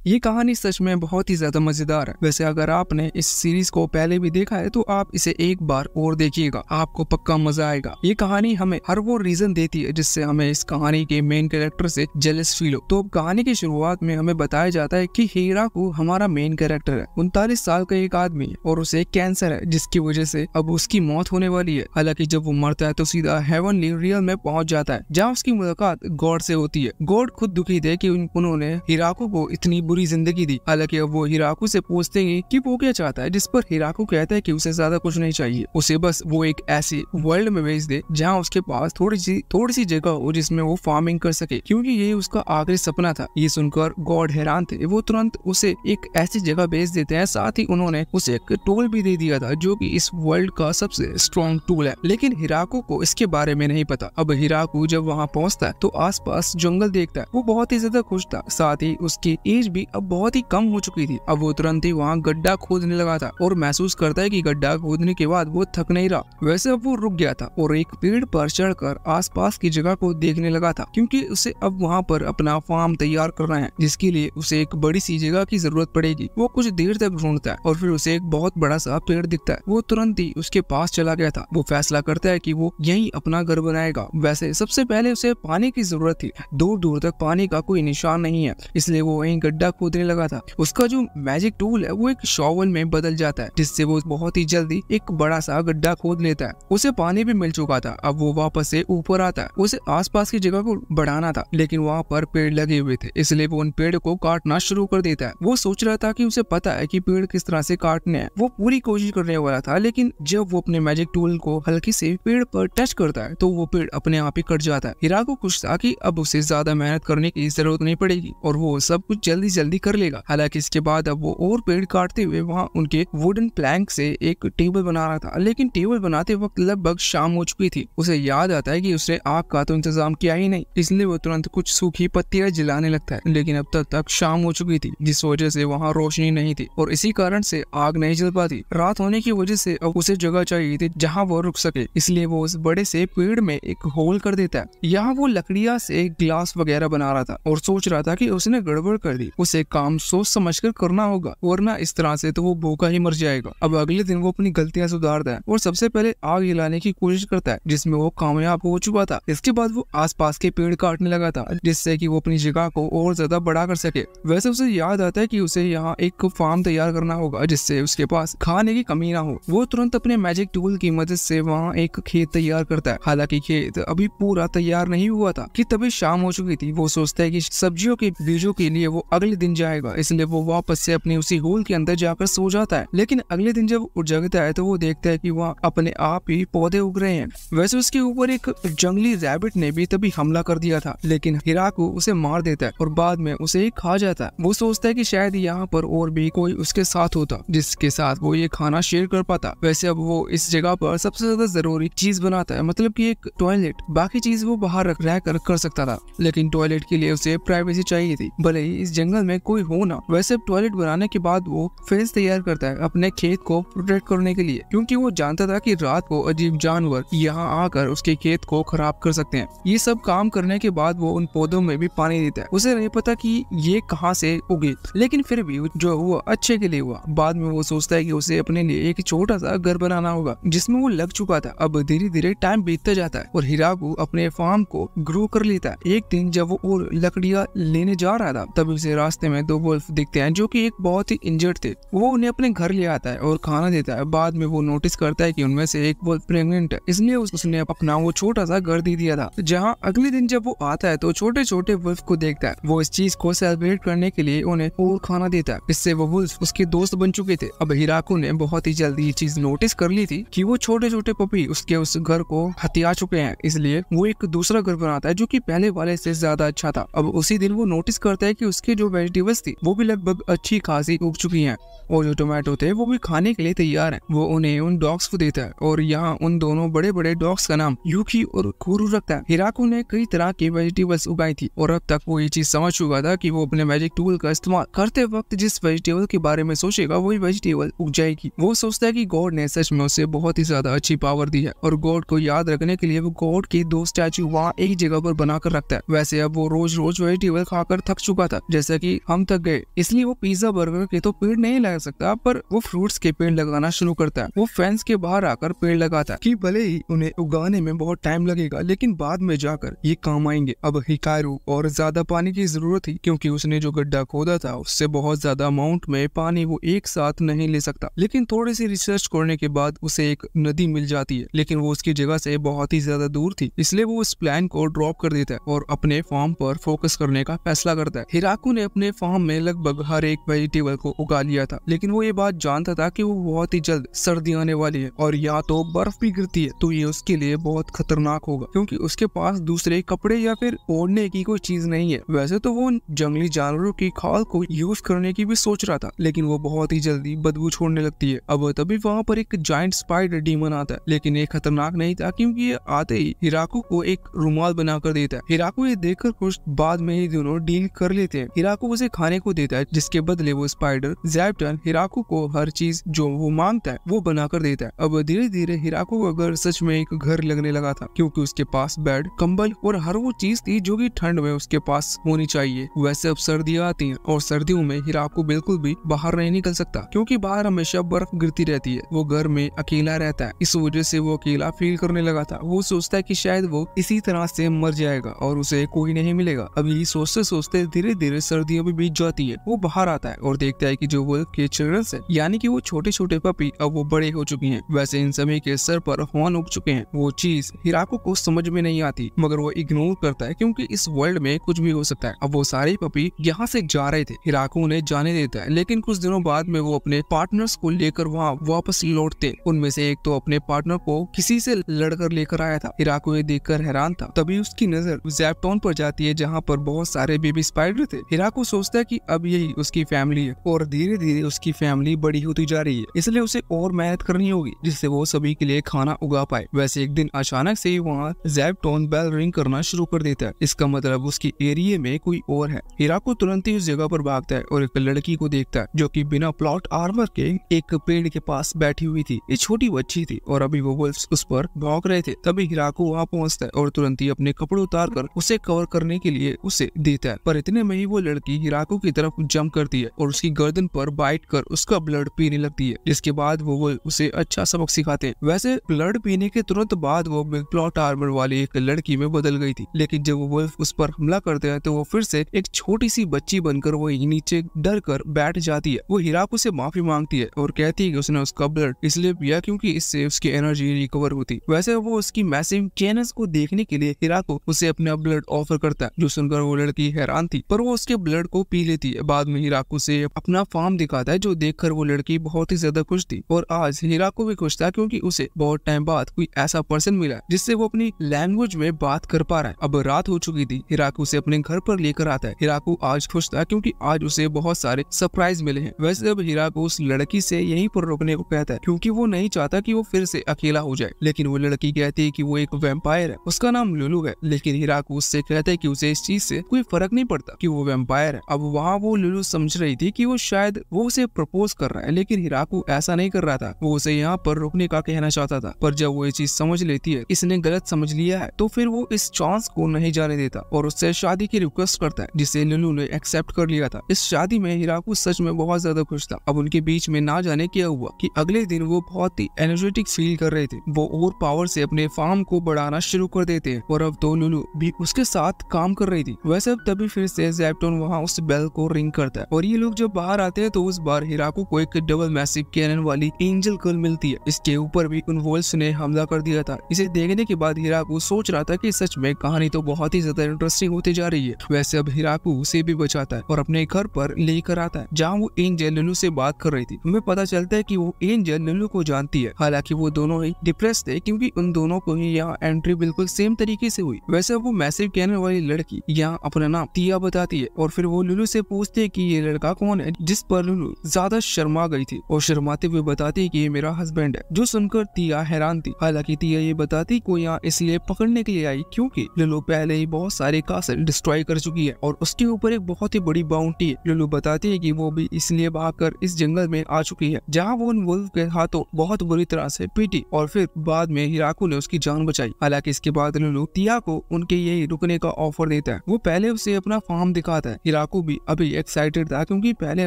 ये कहानी सच में बहुत ही ज्यादा मजेदार है। वैसे अगर आपने इस सीरीज को पहले भी देखा है तो आप इसे एक बार और देखिएगा, आपको पक्का मजा आएगा। ये कहानी हमें हर वो रीजन देती है जिससे हमें इस कहानी के मेन कैरेक्टर से जेलस फील हो। तो कहानी की शुरुआत में हमें बताया जाता है कि हिराकू हमारा मेन कैरेक्टर है। 39 साल का एक आदमी है और उसे कैंसर है, जिसकी वजह से अब उसकी मौत होने वाली है। हालांकि जब वो मरता है तो सीधा हेवनली रियल में पहुंच जाता है, जहाँ उसकी मुलाकात गॉड से होती है। गॉड खुद दुखी थे कि उन्होंने हिराकू को इतनी बुरी जिंदगी दी। हालांकि अब वो हिराकू से पूछते हैं कि वो क्या चाहता है, जिस पर हिराकू कहता है कि उसे ज्यादा कुछ नहीं चाहिए, उसे बस वो एक ऐसी वर्ल्ड में भेज दे जहाँ उसके पास थोड़ी सी जगह हो जिसमें वो फार्मिंग कर सके, क्योंकि ये उसका आखिरी सपना था। ये सुनकर गॉड हैरान थे। वो तुरंत उसे एक ऐसी जगह भेज देते हैं, साथ ही उन्होंने उसे एक टूल भी दे दिया था जो कि इस वर्ल्ड का सबसे स्ट्रॉन्ग टूल है। लेकिन हिराकू को इसके बारे में नहीं पता। अब हिराकू जब वहाँ पहुँचता है तो आसपास जंगल देखता है। वो बहुत ही ज्यादा खुश था, साथ ही उसकी एज भी अब बहुत ही कम हो चुकी थी। अब वो तुरंत ही वहाँ गड्ढा खोदने लगा था और महसूस करता है कि गड्ढा खोदने के बाद वो थक नहीं रहा। वैसे अब वो रुक गया था और एक पेड़ पर चढ़कर आसपास की जगह को देखने लगा था, क्योंकि उसे अब वहाँ पर अपना फार्म तैयार करना है, जिसके लिए उसे एक बड़ी सी जगह की जरूरत पड़ेगी। वो कुछ देर तक ढूंढता है और फिर उसे एक बहुत बड़ा सा पेड़ दिखता है। वो तुरंत ही उसके पास चला गया था। वो फैसला करता है कि वो यहीं अपना घर बनाएगा। वैसे सबसे पहले उसे पानी की जरूरत थी। दूर दूर तक पानी का कोई निशान नहीं है, इसलिए वो वहीं गड्ढा खोदने लगा था। उसका जो मैजिक टूल है वो एक शॉवल में बदल जाता है, जिससे वो बहुत ही जल्दी एक बड़ा सा गड्ढा खोद लेता है। उसे पानी भी मिल चुका था। अब वो वापस से ऊपर आता है। उसे आसपास की जगह को बढ़ाना था, लेकिन वहाँ पर पेड़ लगे हुए थे, इसलिए वो उन पेड़ को काटना शुरू कर देता है। वो सोच रहा था कि उसे पता है कि पेड़ किस तरह से काटने हैं। वो पूरी कोशिश करने वाला था, लेकिन जब वो अपने मैजिक टूल को हल्की से पेड़ पर टच करता है तो वो पेड़ अपने आप ही कट जाता है। हिराकू खुश था कि अब उसे ज्यादा मेहनत करने की जरूरत नहीं पड़ेगी और वो सब कुछ जल्दी जल्दी कर लेगा। हालांकि इसके बाद अब वो और पेड़ काटते हुए वहाँ उनके वुडन प्लैंक से एक टेबल बना रहा था, लेकिन टेबल बनाते वक्त लगभग शाम हो चुकी थी। उसे याद आता है कि उसने आग का तो इंतजाम किया ही नहीं, इसलिए वो तुरंत कुछ सूखी पत्तियां जलाने लगता है। लेकिन अब तक शाम हो चुकी थी, जिस वजह से वहाँ रोशनी नहीं थी और इसी कारण से आग नहीं जल पाती। रात होने की वजह से अब उसे जगह चाहिए थी जहाँ वो रुक सके, इसलिए वो उस बड़े से पेड़ में एक होल कर देता है। यहाँ वो लकड़ियाँ से ग्लास वगैरह बना रहा था और सोच रहा था कि उसने गड़बड़ कर दी। उसे काम सोच समझकर करना होगा, वरना इस तरह से तो वो भूखा ही मर जाएगा। अब अगले दिन वो अपनी गलतियां सुधारता है और सबसे पहले आग जलाने की कोशिश करता है, जिसमें वो कामयाब हो चुका था। इसके बाद वो आसपास के पेड़ काटने लगा था, जिससे कि वो अपनी जगह को और ज्यादा बड़ा कर सके। वैसे उसे याद आता है कि उसे यहाँ एक फार्म तैयार करना होगा जिससे उसके पास खाने की कमी ना हो। वो तुरंत अपने मैजिक टूल की मदद से वहाँ एक खेत तैयार करता है। हालांकि खेत अभी पूरा तैयार नहीं हुआ था कि तभी शाम हो चुकी थी। वो सोचता है कि सब्जियों के बीजों के लिए वो अगले दिन जाएगा, इसलिए वो वापस से अपनी उसी होल के अंदर जाकर सो जाता है। लेकिन अगले दिन जब वो जगता है तो वो देखता है कि वहाँ अपने आप ही पौधे उग रहे हैं। वैसे उसके ऊपर एक जंगली रैबिट ने भी तभी हमला कर दिया था, लेकिन हिराकू उसे मार देता है और बाद में उसे एक खा जाता है। वो सोचता है कि शायद यहाँ पर और भी कोई उसके साथ होता जिसके साथ वो ये खाना शेयर कर पाता। वैसे अब वो इस जगह पर सबसे ज्यादा जरूरी चीज बनाता है, मतलब कि एक टॉयलेट। बाकी चीज वो बाहर रह कर सकता था, लेकिन टॉयलेट के लिए उसे प्राइवेसी चाहिए थी, भले ही इस जंगल में कोई हो ना। वैसे टॉयलेट बनाने के बाद वो फेंस तैयार करता है अपने खेत को प्रोटेक्ट करने के लिए, क्योंकि वो जानता था कि रात को अजीब जानवर यहाँ आकर उसके खेत को खराब कर सकते हैं। ये सब काम करने के बाद वो उन पौधों में भी पानी देता है। उसे नहीं पता कि ये कहाँ से उगे, लेकिन फिर भी जो हुआ अच्छे के लिए हुआ। बाद में वो सोचता है कि उसे अपने लिए एक छोटा सा घर बनाना होगा, जिसमें वो लग चुका था। अब धीरे धीरे टाइम बीतता जाता है और हिराकू अपने फार्म को ग्रो कर लेता है। एक दिन जब वो और लकड़ियाँ लेने जा रहा था तभी उसे रास्ते में दो वुल्फ दिखते हैं, जो कि एक बहुत ही इंजर्ड थे। वो उन्हें अपने घर ले आता है और खाना देता है। बाद में वो नोटिस करता है कि उनमें से एक वुल्फ प्रेग्नेंट है, इसलिए उसने अपना वो छोटा सा घर दे दिया था। जहाँ अगले दिन जब वो आता है तो छोटे छोटे वुल्फ को देखता है। वो इस चीज को सेलिब्रेट करने के लिए उन्हें और खाना देता है। इससे वो वुल्फ उसके दोस्त बन चुके थे। अब हिराकू ने बहुत ही जल्दी ये चीज नोटिस कर ली थी कि वो छोटे छोटे पपी उसके उस घर को हथिया चुके हैं, इसलिए वो एक दूसरा घर बनाता है जो कि पहले वाले से ज्यादा अच्छा था। अब उसी दिन वो नोटिस करता है कि उसके जो वेजिटेबल्स थी वो भी लगभग अच्छी खासी उग चुकी हैं और जो टोमेटो थे वो भी खाने के लिए तैयार हैं। वो उन्हें उन डॉग्स को देता है और यहाँ उन दोनों बड़े बड़े डॉग्स का नाम यूकी और कुरू रखता है। हिराकू ने कई तरह के वेजिटेबल्स उगाई थी और अब तक वो ये चीज समझ चुका था कि वो अपने मैजिक टूल का इस्तेमाल करते वक्त जिस वेजिटेबल के बारे में सोचेगा वही वेजिटेबल उग जाएगी। वो सोचता है कि गॉड ने सच में उसे बहुत ही ज्यादा अच्छी पावर दी है और गॉड को याद रखने के लिए वो गॉड के 2 स्टैचू वहाँ एक जगह पर बना कर रखता है। वैसे अब वो रोज रोज वेजिटेबल खाकर थक चुका था। जैसा कि कि हम थक गए, इसलिए वो पिज्जा बर्गर के तो पेड़ नहीं लगा सकता, पर वो फ्रूट्स के पेड़ लगाना शुरू करता है। वो फेंस के बाहर आकर पेड़ लगाता है कि भले ही उन्हें उगाने में बहुत टाइम लगेगा, लेकिन बाद में जाकर ये काम आएंगे। अब हिकारू और ज्यादा पानी की जरूरत थी, क्योंकि उसने जो गड्ढा खोदा था उससे बहुत ज्यादा अमाउंट में पानी वो एक साथ नहीं ले सकता। लेकिन थोड़ी सी रिसर्च करने के बाद उसे एक नदी मिल जाती है, लेकिन वो उसकी जगह से बहुत ही ज्यादा दूर थी, इसलिए वो उस प्लान को ड्रॉप कर देता है और अपने फार्म पर फोकस करने का फैसला करता है। हिराकू ने अपने फार्म में लगभग हर एक वेजिटेबल को उगा लिया था, लेकिन वो ये बात जानता था कि वो बहुत ही जल्द सर्दी आने वाली है और या तो बर्फ भी गिरती है, तो ये उसके लिए बहुत खतरनाक होगा, क्योंकि उसके पास दूसरे कपड़े या फिर ओढ़ने की कोई चीज नहीं है। वैसे तो वो जंगली जानवरों की खाल को यूज करने की भी सोच रहा था, लेकिन वो बहुत ही जल्दी बदबू छोड़ने लगती है। अब तभी वहाँ पर एक जायंट स्पाइडर डीमन आता है, लेकिन ये खतरनाक नहीं था, क्योंकि ये आते ही हिराकू को एक रुमाल बनाकर देता है। हिराकू ये देखकर खुश, बाद में ही दोनों डील कर लेते हैं। हिराकू उसे खाने को देता है, जिसके बदले वो स्पाइडर ज़ैप्टन हिराकू को हर चीज जो वो मांगता है वो बनाकर देता है। अब धीरे धीरे हिराकू को घर सच में एक घर लगने लगा था, क्योंकि उसके पास बेड, कंबल और हर वो चीज थी जो कि ठंड में उसके पास होनी चाहिए। वैसे अब सर्दियाँ आती हैं और सर्दियों में हिराकू बिल्कुल भी बाहर नहीं निकल सकता, क्योंकि बाहर हमेशा बर्फ गिरती रहती है। वो घर में अकेला रहता है, इस वजह से वो अकेला फील करने लगा था। वो सोचता है कि शायद वो इसी तरह से मर जाएगा और उसे कोई नहीं मिलेगा। अभी सोचते सोचते धीरे धीरे सर्दियां भी बीत जाती है। वो बाहर आता है और देखता है कि जो वो के चिल्ड्रन है, यानी कि वो छोटे छोटे पपी अब वो बड़े हो चुके हैं। वैसे इन सभी के सर पर हॉर्न उग चुके हैं। वो चीज हिराकू को समझ में नहीं आती, मगर वो इग्नोर करता है, क्योंकि इस वर्ल्ड में कुछ भी हो सकता है। अब वो सारे पपी यहाँ से जा रहे थे, हिराकू उन्हें जाने देता है, लेकिन कुछ दिनों बाद में वो अपने पार्टनर्स को लेकर वहाँ वापस लौटते। उनमें से एक तो अपने पार्टनर को किसी से लड़कर लेकर आया था। हिराकू ये देखकर हैरान था। तभी उसकी नजर ज़ैप्टन पर जाती है, जहाँ पर बहुत सारे बेबी स्पाइडर थे। हिराकू सोचता है कि अब यही उसकी फैमिली है और धीरे धीरे उसकी फैमिली बड़ी होती जा रही है, इसलिए उसे और मेहनत करनी होगी, जिससे वो सभी के लिए खाना उगा पाए। वैसे एक दिन अचानक से वहाँ ज़ैप्टन बेल रिंग करना शुरू कर देता है। इसका मतलब उसकी एरिया में कोई और है। हिराकू तुरंत ही उस जगह पर भागता है और एक लड़की को देखता है, जो कि बिना प्लॉट आर्मर के एक पेड़ के पास बैठी हुई थी। ये छोटी बच्ची थी और अभी वो वुल्फ्स उस पर भौंक रहे थे। तभी हिराकू वहाँ पहुँचता है और तुरंत ही अपने कपड़े उतारकर उसे कवर करने के लिए उसे देता है, पर इतने में ही वो लड़की हिराकू की तरफ जंप करती है और उसकी गर्दन पर बाइट कर उसका ब्लड पीने लगती है, जिसके बाद वो उसे अच्छा सबक सिखाते हैं। वैसे ब्लड पीने के तुरंत बाद वो प्लॉट आर्मर वाली एक लड़की में बदल गई थी, लेकिन जब वो वुल्फ उस पर हमला करते हैं तो वो फिर से एक छोटी सी बच्ची बनकर वो नीचे डर कर बैठ जाती है। वो हिराकू से माफी मांगती है और कहती है कि उसने उसका ब्लड इसलिए पिया क्योंकि इससे उसकी एनर्जी रिकवर होती। वैसे वो उसकी मैसिव कैनस को देखने के लिए हिराकू उसे अपना ब्लड ऑफर करता है, जो सुनकर वो लड़की हैरान थी, पर वो उसके ब्लड को पी लेती है। बाद में हिराकू से अपना फार्म दिखाता है, जो देखकर वो लड़की बहुत ही ज्यादा खुश थी। और आज हिराकू भी खुश था, क्योंकि उसे बहुत टाइम बाद कोई ऐसा पर्सन मिला जिससे वो अपनी लैंग्वेज में बात कर पा रहा है। अब रात हो चुकी थी। हिराकू उसे अपने घर पर लेकर आता है। हिराकू आज खुश था, क्योंकि आज उसे बहुत सारे सरप्राइज मिले हैं। वैसे अब हिराकू उस लड़की से यहीं पर रुकने को कहता है, क्योंकि वो नहीं चाहता कि वो फिर से अकेला हो जाए। लेकिन वो लड़की कहती है कि वो एक वैम्पायर है, उसका नाम लुलू है। लेकिन हिराकू उससे कहता है कि उसे इस चीज से कोई फर्क नहीं पड़ता कि वो वैम्पायर है। अब वहाँ वो लुलू समझ रही थी कि वो शायद वो उसे प्रपोज कर रहा है, लेकिन हिराकू ऐसा नहीं कर रहा था। वो उसे यहाँ पर रुकने का कहना चाहता था, पर जब वो ये चीज समझ लेती है इसने गलत समझ लिया है, तो फिर वो इस चांस को नहीं जाने देता और उससे शादी की रिक्वेस्ट करता है, जिसे लुलू ने एक्सेप्ट कर लिया था। इस शादी में हिराकू सच में बहुत ज्यादा खुश था। अब उनके बीच में ना जाने क्या हुआ कि अगले दिन वो बहुत ही एनर्जेटिक फील कर रहे थे। वो और पावर से अपने फार्म को बढ़ाना शुरू कर देते हैं और अब तो लुलू भी उसके साथ काम कर रही थी। वैसे अब तभी फिर से ज़ैप्टन वहाँ उस बेल को रिंग करता है और ये लोग जब बाहर आते हैं तो उस बार हिराकू को एक डबल मैसिव कैनन वाली एंजल गर्ल मिलती है। इसके ऊपर भी उन वोल्स ने हमला कर दिया था। इसे देखने के बाद हिराकू सोच रहा था कि सच में कहानी तो बहुत ही ज्यादा इंटरेस्टिंग होती जा रही है। वैसे अब हिराकू उसे भी बचाता है और अपने घर पर लेकर आता है, जहाँ वो एंजल लुलू से बात कर रही थी। हमें पता चलता है कि वो एंजल लुलू को जानती है, हालांकि वो दोनों ही डिप्रेस थे, क्योंकि उन दोनों को ही यहाँ एंट्री बिल्कुल सेम तरीके से हुई। वैसे वो मैसिव कैनन वाली लड़की यहाँ अपना नाम तिया बताती है और फिर वो लुलू से पूछती है कि ये लड़का कौन है, जिस पर लुलू ज्यादा शर्मा गई थी और शर्माते हुए बताती है कि ये मेरा हस्बैंड है। जो सुनकर तिया हैरान थी। हालांकि तिया ये बताती को यहाँ इसलिए पकड़ने के लिए आई क्योंकि लुलू पहले ही बहुत सारे कासल डिस्ट्रॉय कर चुकी है और उसके ऊपर एक बहुत ही बड़ी बाउंटी है। लुलू बताती है कि वो भी इसलिए भागकर इस जंगल में आ चुकी है, जहाँ वो उन वुल्फ के हाथों बहुत बुरी तरह से पीटी और फिर बाद में हिराकू ने उसकी जान बचाई। हालांकि इसके बाद लुलू तिया को उनके यही रुकने का ऑफर देता है। वो पहले उसे अपना फार्म दिखाता है। हिराको भी अभी एक्साइटेड था क्योंकि पहले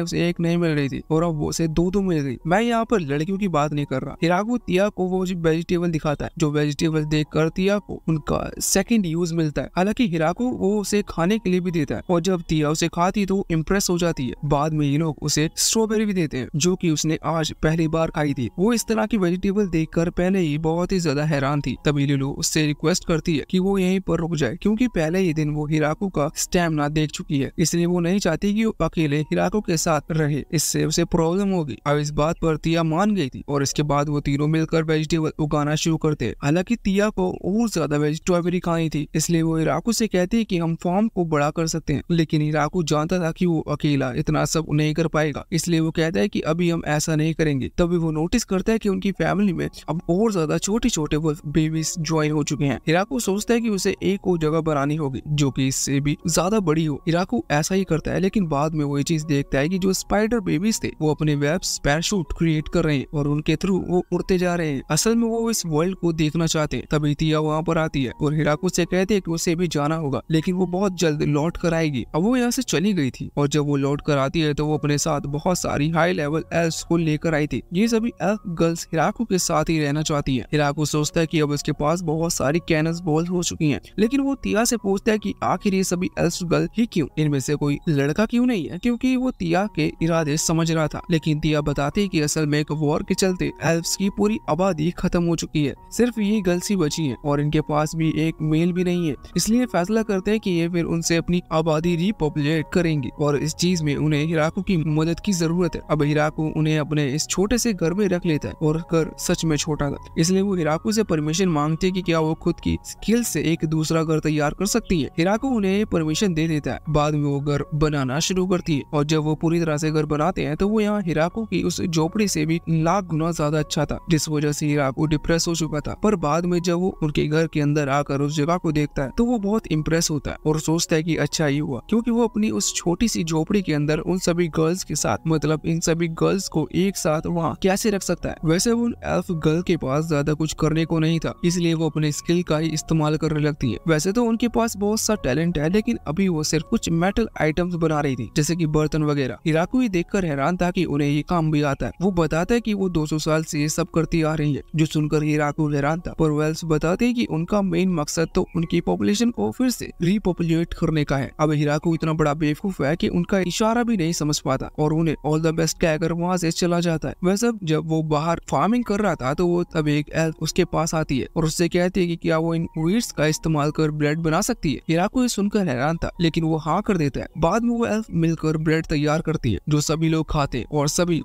उसे एक नहीं मिल रही थी और अब वो उसे दो मिल गई। मैं यहाँ पर लड़कियों की बात नहीं कर रहा। हिराको तिया को वो वेजिटेबल दिखाता है, जो वेजिटेबल देखकर तिया को उनका सेकंड यूज मिलता है। हालांकि हिराको वो उसे खाने के लिए भी देता है और जब तिया उसे खाती तो इम्प्रेस हो जाती है। बाद में ये लोग उसे स्ट्रॉबेरी भी देते हैं जो कि उसने आज पहली बार खाई थी। वो इस तरह की वेजिटेबल देखकर पहले ही बहुत ही ज्यादा हैरान थी। तभी लिलू उससे रिक्वेस्ट करती है कि वो यहीं पर रुक जाए क्योंकि पहले ही दिन वो हिराको का स्टैमिना देख चुकी है, इसलिए वो नहीं चाहती कि वो अकेले हिराको के साथ रहे, इससे उसे प्रॉब्लम होगी। अब इस बात पर तिया मान गई थी और इसके बाद वो तीनों मिलकर वेजिटेबल उगाना शुरू करते हैं। हालांकि तिया को और ज्यादा स्ट्रॉबेरी खानी थी, इसलिए वो हिराको से कहती है कि हम फार्म को बड़ा कर सकते हैं, लेकिन हिराको जानता था कि वो अकेला इतना सब नहीं कर पाएगा, इसलिए वो कहता है कि अभी हम ऐसा नहीं करेंगे। तभी वो नोटिस करता है कि उनकी फैमिली में अब और ज्यादा छोटे छोटे बेबीज ज्वाइन हो चुके हैं। हिराको सोचता है कि उसे एक और जगह बनानी होगी जो कि इससे भी ज्यादा बड़ी हो। हिराको ऐसा ही करता है, लेकिन बाद में वो ये चीज देखता है कि जो स्पाइडर बेबीज थे वो अपने वेब्स पैराशूट क्रिएट कर रहे हैं और उनके थ्रू वो उड़ते जा रहे हैं। असल में वो इस वर्ल्ड को देखना चाहते हैं। तभी तिया वहाँ पर आती है और हिराको से कहते हैं कि उसे भी जाना होगा, लेकिन वो बहुत जल्द लौट कर आएगी। अब वो यहाँ से चली गई थी और जब वो लौट कर आती है तो वो अपने साथ बहुत सारी हाई लेवल एल्फ्स को लेकर आई थी। ये सभी एल्फ गर्ल्स हिराको के साथ ही रहना चाहती है। हिराको सोचता है कि अब उसके पास बहुत सारी कैनस बॉल हो चुकी हैं, लेकिन वो तिया से पूछता है कि आखिर ये सभी एल्फ गर्ल ही क्यों, इनमें से कोई लड़का क्यों नहीं है, क्योंकि वो तिया के इरादे समझ रहा था। लेकिन तिया बताती है कि असल में एक वॉर के चलते एल्फ्स की पूरी आबादी खत्म हो चुकी है, सिर्फ ये गर्ल्स ही बची हैं और इनके पास भी एक मेल भी नहीं है, इसलिए फैसला करते हैं कि ये फिर उनसे अपनी आबादी रिपॉपुलेट करेंगे और इस चीज में उन्हें हिराको की मदद की जरूरत है। अब हिराको उन्हें अपने इस छोटे से घर में रख लेता है और घर सच में छोटा था, इसलिए वो हिराको से परमिशन मांगती है कि क्या वो खुद की स्किल से एक दूसरा घर तैयार कर सकती है। हिराको उन्हें परमिशन दे देता है। बाद में वो घर बनाना शुरू करती है और जब वो पूरी तरह से घर बनाते हैं तो वो यहाँ हिराको की उस झोपड़ी से भी लाख गुना ज्यादा अच्छा था, जिस वजह से हिराको डिप्रेस हो चुका था। पर बाद में जब वो उनके घर के अंदर आकर उस जगह को देखता है तो वो बहुत इम्प्रेस होता है और सोचता है कि अच्छा ही हुआ, क्योंकि वो अपनी उस छोटी सी झोपड़ी के अंदर उन सभी गर्ल्स के साथ, मतलब इन सभी गर्ल्स को एक साथ वहाँ कैसे रख सकता है। वैसे वो उन एल्फ गर्ल के पास ज्यादा कुछ करने को नहीं था, इसलिए वो अपने स्किल का ही इस्तेमाल करने लगती है। वैसे तो उनके पास बहुत सा टैलेंट है, लेकिन अभी वो सिर्फ कुछ मेटल आइटम्स बना रही थी, जैसे कि बर्तन वगैरह। हिराको ये देखकर हैरान था कि उन्हें ये काम भी आता है। वो बताता है कि वो 200 साल से ये सब करती आ रही है, जो सुनकर हिराको हैरान था। पर वेल्स बताते हैं कि उनका मेन मकसद तो उनकी पॉपुलेशन को फिर से रिपॉपुलेट करने का है। अब हिराको इतना बड़ा बेवकूफ है कि उनका इशारा भी नहीं समझ पाता और उन्हें ऑल द बेस्ट कहकर वहाँ से चला जाता है। वैसे जब वो बाहर फार्मिंग कर रहा था तो वो तब एक एल्फ उसके पास आती है और उससे कहती है कि क्या वो इन वीड्स का इस्तेमाल कर ब्रेड बना सकती है। हिराको ये सुनकर हैरान था, लेकिन वो हाँ कर देता है। बाद में वो एल्फ मिलकर ब्रेड तैयार करती है जो सभी लोग खाते हैं और सभी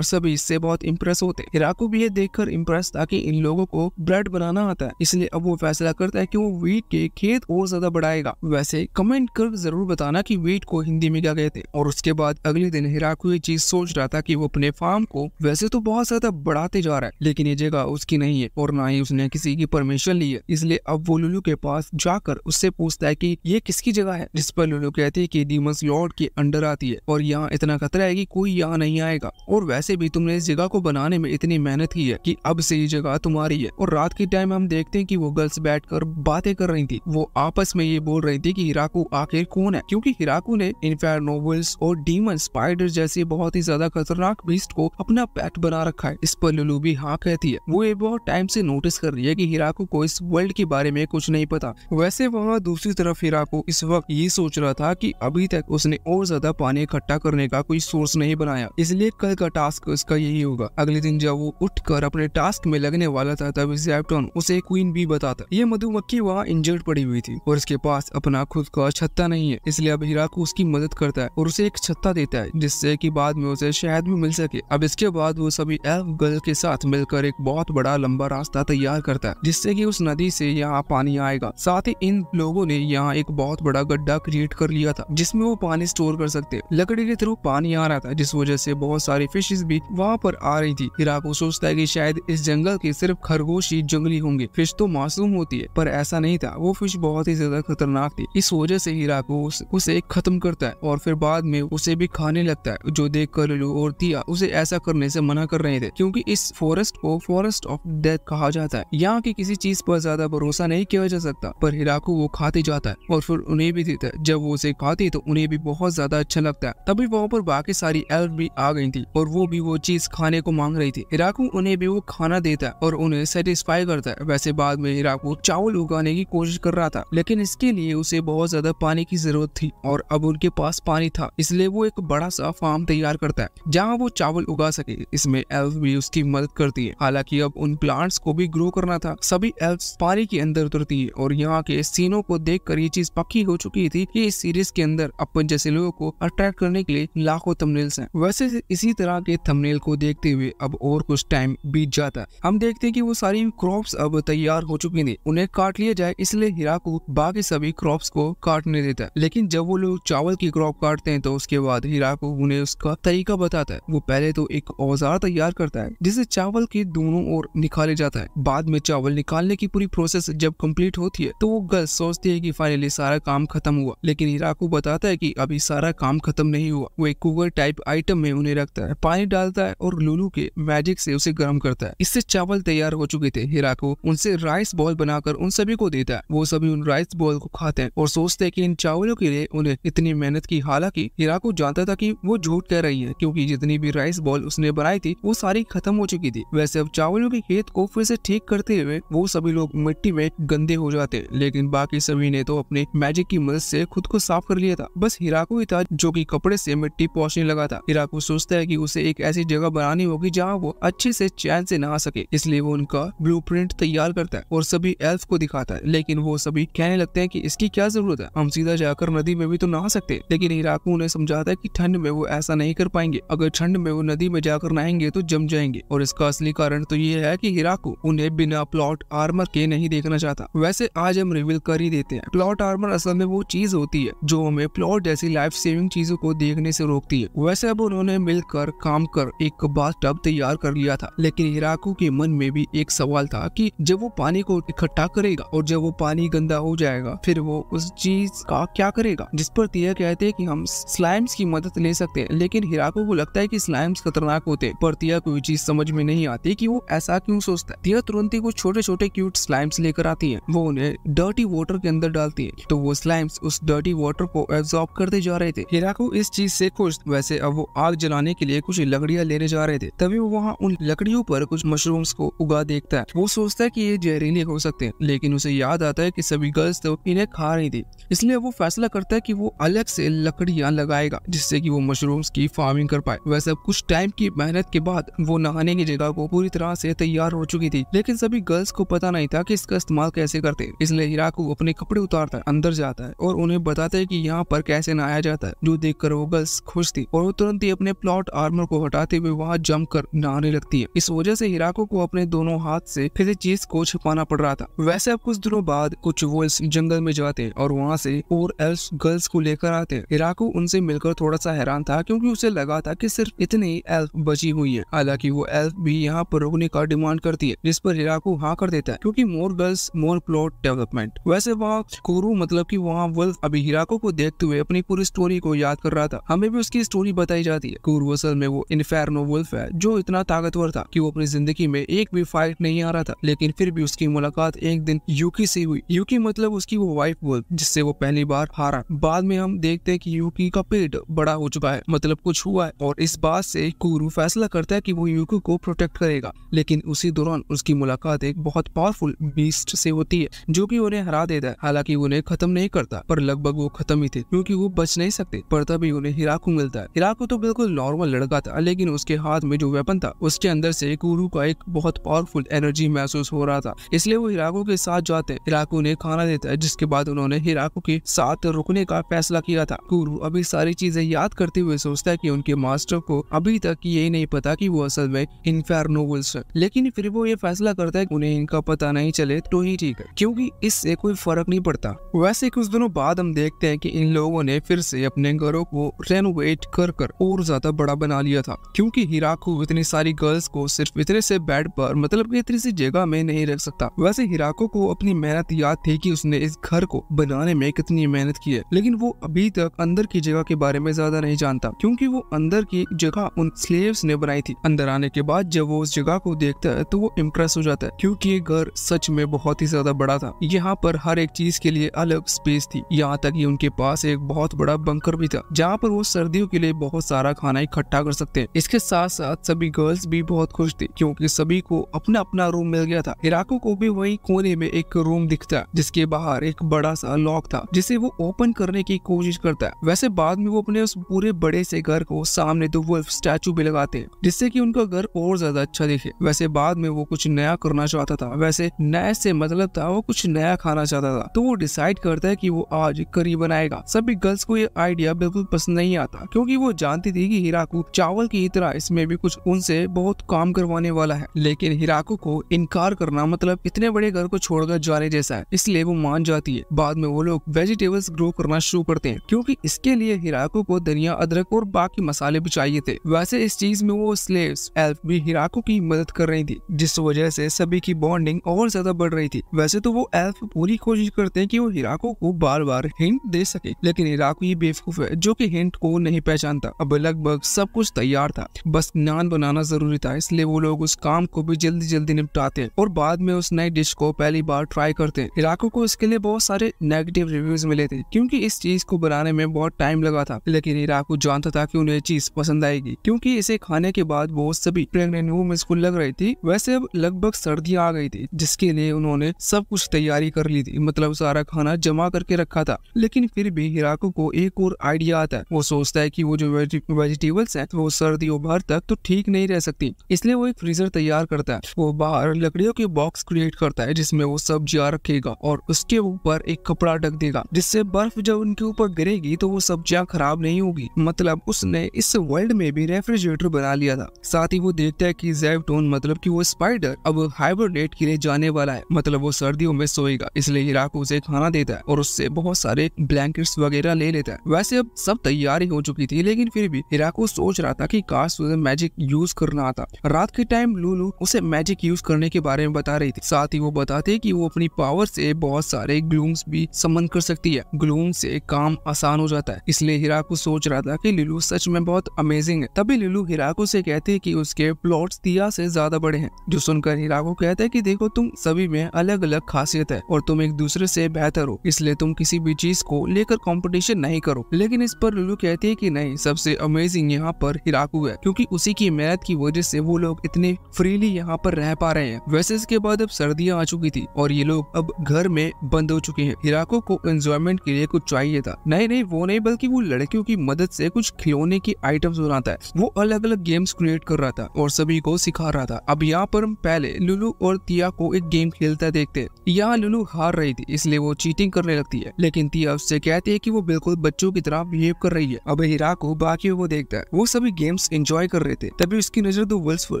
इससे बहुत इम्प्रेस होते। हिराको भी ये देखकर इम्प्रेस था कि इन लोगों को ब्रेड बनाना आता है, इसलिए अब वो फैसला करता है कि वो वीट के खेत और ज्यादा बढ़ाएगा। वैसे कमेंट कर जरूर बताना कि वीट को हिंदी में क्या कहते हैं। और उसके बाद अगले दिन हिराको ये चीज सोच रहा था कि वो अपने फार्म को वैसे तो बहुत ज्यादा बढ़ाते जा रहा है, लेकिन ये जगह उसकी नहीं है और ना ही उसने किसी की परमिशन ली है, इसलिए अब वो लुलू के पास जाकर उससे पूछता है कि ये किसकी जगह है, जिस पर लुलू कहती है कि डीमंस लॉर्ड के अंडर आती है और यहाँ इतना खतरा है कि कोई यहाँ नहीं आएगा, और वैसे भी तुमने इस जगह को बनाने में इतनी मेहनत की है कि अब से ये जगह तुम्हारी है। और रात के टाइम हम देखते हैं कि वो गर्ल्स बैठकर बातें कर रही थी। वो आपस में ये बोल रही थी कि हिराको आखिर कौन है, क्योंकि हिराको ने इन्फेर्नो विल्स और डीमन स्पाइडर जैसे बहुत ही ज्यादा खतरनाक बीस्ट को अपना पेट बना रखा है। इस पर लुलू भी हाँ कहती है। वो ये बहुत टाइम से नोटिस कर रही है कि हिराको को इस वर्ल्ड के बारे में कुछ नहीं पता। वैसे वहाँ दूसरी तरफ हिराको इस वक्त ये सोच रहा था कि अभी तक उसने और ज्यादा पानी इकट्ठा करने का कोई सोर्स नहीं बनाया, इसलिए कल का टास्क उसका यही होगा। अगले दिन जब वो उठकर अपने टास्क में लगने वाला था तब ज़ेप्टोन उसे क्वीन बी बताता। ये मधुमक्खी वहाँ इंजर्ड पड़ी हुई थी और इसके पास अपना खुद का छत्ता नहीं है, इसलिए अब हिराको उसकी मदद करता है और उसे एक छत्ता देता है जिससे कि बाद में उसे शहद भी मिल सके। अब इसके बाद वो सभी एल्फ गर्ल के साथ मिलकर एक बहुत बड़ा लंबा रास्ता तैयार करता है जिससे कि उस नदी से यहाँ पानी आएगा। साथ ही इन लोगों ने यहाँ एक बहुत बड़ा गड्ढा क्रिएट कर लिया था जिसमें वो पानी स्टोर कर सकते। लकड़ी के थ्रू पानी आ रहा था जिस वजह से बहुत सारी फिशेस भी वहाँ पर आ रही थी। हिराको सोचता है कि शायद इस जंगल के सिर्फ खरगोश ही जंगली होंगे, फिश तो मासूम होती है, पर ऐसा नहीं था। वो फिश बहुत ही ज्यादा खतरनाक थी। इस वजह से हिराको उसे खत्म करता है और फिर बाद में उसे भी खाने लगता है, जो देख कर लुलू और तिया उसे ऐसा करने से मना कर रहे थे क्योंकि इस फॉरेस्ट को फॉरेस्ट ऑफ डेथ कहा जाता है। यहाँ की किसी चीज पर ज्यादा भरोसा नहीं किया जा सकता। पर हिराको वो खाते जाता है और फिर उन्हें भी देता है। जब वो उसे खाती तो उन्हें भी बहुत ज्यादा अच्छा लगता है। तभी वहाँ पर बाकी सारी एल्फ भी आ गई थी और वो भी वो चीज खाने को मांग रही थी। हिराकू उन्हें भी वो खाना देता है और उन्हें सेटिस्फाई करता है। वैसे बाद में हिराकू चावल उगाने की कोशिश कर रहा था, लेकिन इसके लिए उसे बहुत ज्यादा पानी की जरूरत थी और अब उनके पास पानी था, इसलिए वो एक बड़ा सा फार्म तैयार करता है जहाँ वो चावल उगा सके। इसमें एल्फ भी उसकी मदद करती है। हालांकि अब उन प्लांट्स को भी ग्रो करना था। सभी एल्फ्स पानी के अंदर उतरती है और यहाँ के सीनों को देखकर ये चीज पक्की हो चुकी थी कि इस सीरीज के अंदर अपन जैसे लोगों को अट्रैक्ट करने के लिए लाखों थंबनेल्स हैं। वैसे इसी तरह के थंबनेल को देखते हुए अब और कुछ टाइम बीत जाता है। हम देखते हैं कि वो सारी क्रॉप्स अब तैयार हो चुकी थी, उन्हें काट लिया जाए, इसलिए हिराकू बाकी सभी क्रॉप्स को काटने देता है। लेकिन जब वो लोग चावल की क्रॉप काटते हैं तो उसके बाद हिराकू उन्हें उसका तरीका बताता है। वो पहले तो एक औजार तैयार करता है जिसे चावल के दोनों ओर निकाले जाता है। बाद में चावल निकालने की पूरी प्रोसेस जब कंप्लीट होती है तो वो गर्ल्स सोचती है कि फाइनली सारा काम खत्म हुआ, लेकिन हिराकू बताता है कि अभी सारा काम खत्म नहीं हुआ। वो एक कुकर टाइप आइटम में उन्हें रखता है, पानी डालता है और लुलू के मैजिक से उसे गर्म करता है। इससे चावल तैयार हो चुके थे। हिराकू उनसे राइस बॉल बनाकर उन सभी को देता है। वो सभी उन राइस बॉल को खाते हैं और सोचते हैं कि इन चावलों के लिए उन्हें इतनी मेहनत की। हालांकि हिराकू जानता था कि वो झूठ कह रही है, क्योंकि जितनी भी राइस बॉल उसने बनाई थी वो सारी खत्म हो चुकी थी। वैसे अब चावलों के खेत को फिर से ठीक करते हुए वो सभी लोग मिट्टी में गंदे हो जाते, लेकिन बाकी सभी ने तो अपने मैजिक की मदद से खुद को साफ कर लिया था। बस हिराकू ही था जो कि कपड़े से मिट्टी पोंछने लगा था। हिराकू सोचता है कि उसे एक ऐसी जगह बनानी होगी जहाँ वो अच्छे से चैन से नहा सके, इसलिए वो उनका ब्लूप्रिंट तैयार करता है और सभी एल्फ को दिखाता है। लेकिन वो सभी कहने लगते हैं कि इसकी क्या जरूरत है, हम सीधा जाकर नदी में भी तो नहा सकते। लेकिन हिराकू उन्हें समझाता है कि ठंड में वो ऐसा नहीं कर पाएंगे। अगर ठंड में वो नदी में जाकर नहाएंगे तो जम जाएंगे, और इसका असली कारण तो ये है कि हिराकू उन्हें बिना प्लॉट आर्मर के नहीं देखना चाहता। वैसे आज हम रिवील कर ही देते हैं, प्लॉट आर्मर असल में वो चीज होती है जो हमें प्लॉट जैसी लाइफ सेविंग चीजों को देखने से रोकती है। वैसे अब उन्होंने मिलकर काम कर एक बाथटब तैयार कर लिया था, लेकिन हिराकू के मन में भी एक सवाल था कि जब वो पानी को इकट्ठा करेगा और जब वो पानी गंदा हो जाएगा फिर वो उस चीज का क्या करेगा। जिस पर तिया कहते हैं कि हम स्लाइम्स की मदद ले सकते हैं, लेकिन हिराकू को लगता है कि स्लाइम्स खतरनाक होते हैं। पर तिया को ये चीज समझ में नहीं आती कि वो ऐसा क्यों सोचता है। तिया तुरंत ही कुछ छोटे छोटे क्यूट स्लाइम्स लेकर आती है। वो उन्हें डर्टी वाटर के अंदर डालती है तो वो स्लाइम्स उस डर्टी वाटर को एब्जॉर्ब करते जा रहे थे। हिराकू इस चीज से खुश। वैसे अब वो आग जलाने के लिए कुछ लकड़ियां लेने जा रहे थे, तभी वो वहाँ उन लकड़ियों पर कुछ मशरूम्स को उगा देखता है। वो सोचता है कि ये जहरीले हो सकते हैं, लेकिन उसे याद आता है कि सभी गर्ल्स तो इन्हें खा रही थी, इसलिए वो फैसला करता है कि वो अलग से लकड़ियां लगाएगा जिससे कि वो मशरूम्स की फार्मिंग कर पाए। वैसे अब कुछ टाइम की मेहनत के बाद वो नहाने की जगह को पूरी तरह से तैयार हो चुकी थी, लेकिन सभी गर्ल्स को पता नहीं था कि इसका इस्तेमाल कैसे करते। इसलिए हिराकू अपने कपड़े उतारता है, अंदर जाता है और उन्हें बताता है कि यहाँ पर कैसे नहाया जाता है, जो देखकर वो गर्ल्स खुश थी और वो तुरंत ही अपने प्लॉट आर्मर को हटाते हुए वहाँ जमकर नहाने लगती है। इस वजह से हिराकू को अपने दोनों हाथ से किसी चीज को छिपाना पड़ रहा था। वैसे अब कुछ दिनों बाद कुछ वोल्स जंगल में जाते हैं और वहाँ से और एल्फ गर्ल्स को लेकर आते हैं। हिराकू उनसे मिलकर थोड़ा सा हैरान था, क्योंकि उसे लगा था कि सिर्फ इतनी ही एल्फ बची हुई है। हालांकि वो एल्फ भी यहाँ पर रुकने का डिमांड करती है, जिस पर हिराकू हाँ कर देता है, क्योंकि मोर गर्ल्स मोर प्लॉट डेवलपमेंट। वैसे वहाँ कोरू मतलब कि वहाँ वुल्फ अभी हिराकू को देखते हुए अपनी पूरी स्टोरी को याद कर रहा था। हमें भी उसकी स्टोरी बताई जाती है। कोरू असल में वो इन्फेर्नो वुल्फ है जो इतना ताकतवर था कि वो अपनी जिंदगी में एक भी फाइट नहीं आ रहा था, लेकिन फिर भी उसकी मुलाकात एक दिन यूकी से हुई। यूकी मतलब उसकी वो वाइफ वुल्फ जिससे वो पहली बार हारा। बाद में हम देखते हैं कि यूकी का पेट बड़ा हो चुका है, मतलब कुछ हुआ है, और इस बात से कोरू फैसला करता है कि वो यूकी को प्रोटेक्ट करेगा। लेकिन उसी दौरान उसकी मुलाकात एक बहुत पावरफुल बीस्ट से होती है जो कि उन्हें हरा देता है। हालांकि उन्हें खत्म नहीं करता, पर लगभग वो खत्म ही थे क्योंकि वो बच नहीं सकते। पर तभी उन्हें हिराकू मिलता है। हिराकू तो बिल्कुल नॉर्मल लड़का था, लेकिन उसके हाथ में जो वेपन था उसके अंदर से कोरू का एक बहुत पावरफुल एनर्जी महसूस हो रहा था, इसलिए वो हिराकू के साथ जाते हैं। हिराकू उन्हें खाना देता है, जिसके बाद उन्होंने हिराकू के साथ रुकने का फैसला किया था। कोरू अभी सारी चीजें याद करते हुए सोचता है कि उनके मास्टर को अभी तक यही नहीं पता कि वो असल में इन्फेर्नो वुल्फ है, लेकिन फिर वो ये फैसला करता है कि उन्हें इनका पता नहीं चले तो ही ठीक है, क्योंकि इससे कोई फर्क नहीं पड़ता। वैसे कुछ दिनों बाद हम देखते हैं कि इन लोगों ने फिर से अपने घरों को रेनोवेट कर और ज्यादा बड़ा बना लिया था, क्योंकि हिराकू इतनी सारी गर्ल्स को सिर्फ इतने से बेड पर, मतलब कि इतनी सी जगह में नहीं रख सकता। वैसे हिराकू को अपनी मेहनत याद थी कि उसने इस घर को बनाने में कितनी मेहनत की है, लेकिन वो अभी तक अंदर की जगह के बारे में ज्यादा नहीं जानता, क्योंकि वो अंदर की जगह उन स्लेव्स ने बनाई थी। अंदर आने के बाद जब वो उस जगह को देखता है तो वो इम्प्रेस हो जाता है, क्योंकि ये घर सच में बहुत ही ज्यादा बड़ा था। यहाँ पर हर एक चीज के लिए अलग स्पेस थी, यहाँ तक कि उनके पास एक बहुत बड़ा बंकर भी था जहाँ पर वो सर्दियों के लिए बहुत सारा खाना इकट्ठा कर सकते हैं। इसके साथ साथ सभी गर्ल्स भी बहुत खुश थी क्योंकि सभी को अपना अपना रूम मिल गया था। हिराको को भी वही कोने में एक रूम दिखता है जिसके बाहर एक बड़ा सा लॉक था जिसे वो ओपन करने की कोशिश करता है। वैसे बाद में वो अपने उस पूरे बड़े से घर को सामने दो वुल्फ स्टैचू भी लगाते हैं जिससे कि उनका घर और ज्यादा अच्छा दिखे। वैसे बाद में वो कुछ नया करना चाहता था, वैसे नए से मतलब था वो कुछ नया खाना चाहता था, तो वो डिसाइड करता है कि वो आज करी बनाएगा। सभी गर्ल्स को ये आइडिया बिल्कुल पसंद नहीं आता क्योंकि वो जानती थी कि हिराको चावल की तरह इसमें भी कुछ उनसे बहुत काम करवाने वाला है। लेकिन हिराको को इनकार करना मतलब इतने बड़े घर को छोड़कर जाने जैसा है, इसलिए वो मान जाती है। बाद में वो लोग वेजिटेबल्स ग्रो करना शुरू करते हैं क्योंकि इसके लिए हिराको को धनिया, अदरक और बाकी मसाले भी चाहिए थे। वैसे इस चीज में वो स्लेव्स एल्फ भी हिराको की मदद कर रही थी जिस वजह से सभी की बॉन्डिंग और ज्यादा बढ़ रही थी। वैसे तो वो एल्फ पूरी कोशिश करते हैं कि वो हिराको को बार बार हिंट दे सके, लेकिन हिराको ये बेवकूफ है जो कि हिंट को नहीं पहचानता। अब लगभग सब कुछ तैयार था, बस नान बनाना जरूरी था, इसलिए वो लोग उस काम को भी जल्दी जल्दी निपटाते हैं और बाद में उस नई डिश को पहली बार ट्राई करते हैं। हिराको को इसके लिए बहुत सारे नेगेटिव रिव्यूज मिले थे क्योंकि इस चीज को बनाने में बहुत टाइम लगा था, लेकिन हिराको जानता था कि उन्हें चीज पसंद आएगी क्योंकि इसे खाने के बाद वो सभी प्रेग्नेंट वुमेन को लग रही थी। वैसे अब लगभग सर्दियां आ गई थी जिसके लिए उन्होंने सब कुछ तैयारी कर ली थी, मतलब सारा खाना जमा करके रखा था। लेकिन फिर भी हिराको को एक और आइडिया आता है। वो सोचता है कि वो जो वेजिटेबल्स हैं वो सर्दियों भर तक तो ठीक नहीं रह सकती, इसलिए वो एक फ्रीजर तैयार करता है। वो बाहर लकड़ियों के बॉक्स क्रिएट करता है जिसमें वो सब्जियां रखेगा और उसके ऊपर एक कपड़ा ढक देगा जिससे बर्फ जब उनके ऊपर गिरेगी तो वो सब्जियां खराब नहीं होगी। मतलब उसने इस वर्ल्ड में भी रेफ्रिजरेटर बना लिया था। साथ ही वो देखता है कि ज़ेबटून मतलब कि वो स्पाइडर अब हाइबरनेट के लिए जाने वाला है, मतलब वो सर्दियों में सोएगा, इसलिए हिराको उसे खाना देता है और उससे बहुत सारे ब्लैंकेट्स वगैरह ले लेता है। वैसे अब सब तैयारी हो चुकी थी लेकिन फिर भी हिराको सोच रहा था कि काश उसे मैजिक यूज करना आता। रात के टाइम लुलू उसे मैजिक यूज करने के बारे में बता रही थी। साथ ही वो बताते कि वो अपनी पावर से बहुत सारे ग्लूम्स भी समन कर सकती है। ग्लूम से काम आसान हो जाता है, इसलिए हिराको सोच रहा था कि लुलू सच में बहुत अमेजिंग है। तभी लुलू हिराको से कहते हैं कि उसके प्लॉट्स तिया से ज्यादा बड़े हैं, जो सुनकर हिराको कहता है कि देखो तुम सभी में अलग अलग खासियत है और तुम एक दूसरे से बेहतर हो, इसलिए तुम किसी भी चीज को लेकर कंपटीशन नहीं करो। लेकिन इस पर लुलू कहती है कि नहीं, सबसे अमेजिंग यहाँ पर हिराको है क्योंकि उसी की मेहनत की वजह से वो लोग इतने फ्रीली यहाँ पर रह पा रहे हैं। वैसे इसके बाद अब सर्दियां आ चुकी थी और ये लोग अब घर में बंद हो चुके हैं। हिराको को एंजॉयमेंट के लिए कुछ चाहिए था। नहीं वो नहीं, बल्कि वो लड़कियों की मदद से कुछ खिलौने की आइटम्स बनाता है। वो अलग अलग गेम्स क्रिएट कर रहा था और सभी को सिखा रहा था। अब यहाँ पर हम पहले लुलू और तिया को एक गेम खेलता देखते हैं। यहाँ लुलू हार रही थी इसलिए वो चीटिंग करने लगती है, लेकिन तिया उससे कहती है कि वो बिल्कुल बच्चों की तरह बिहेव कर रही है। अब हिराको बाकियों को देखता है, वो सभी गेम्स एंजॉय कर रहे थे। तभी उसकी नजर दो वुल्फ्स पर,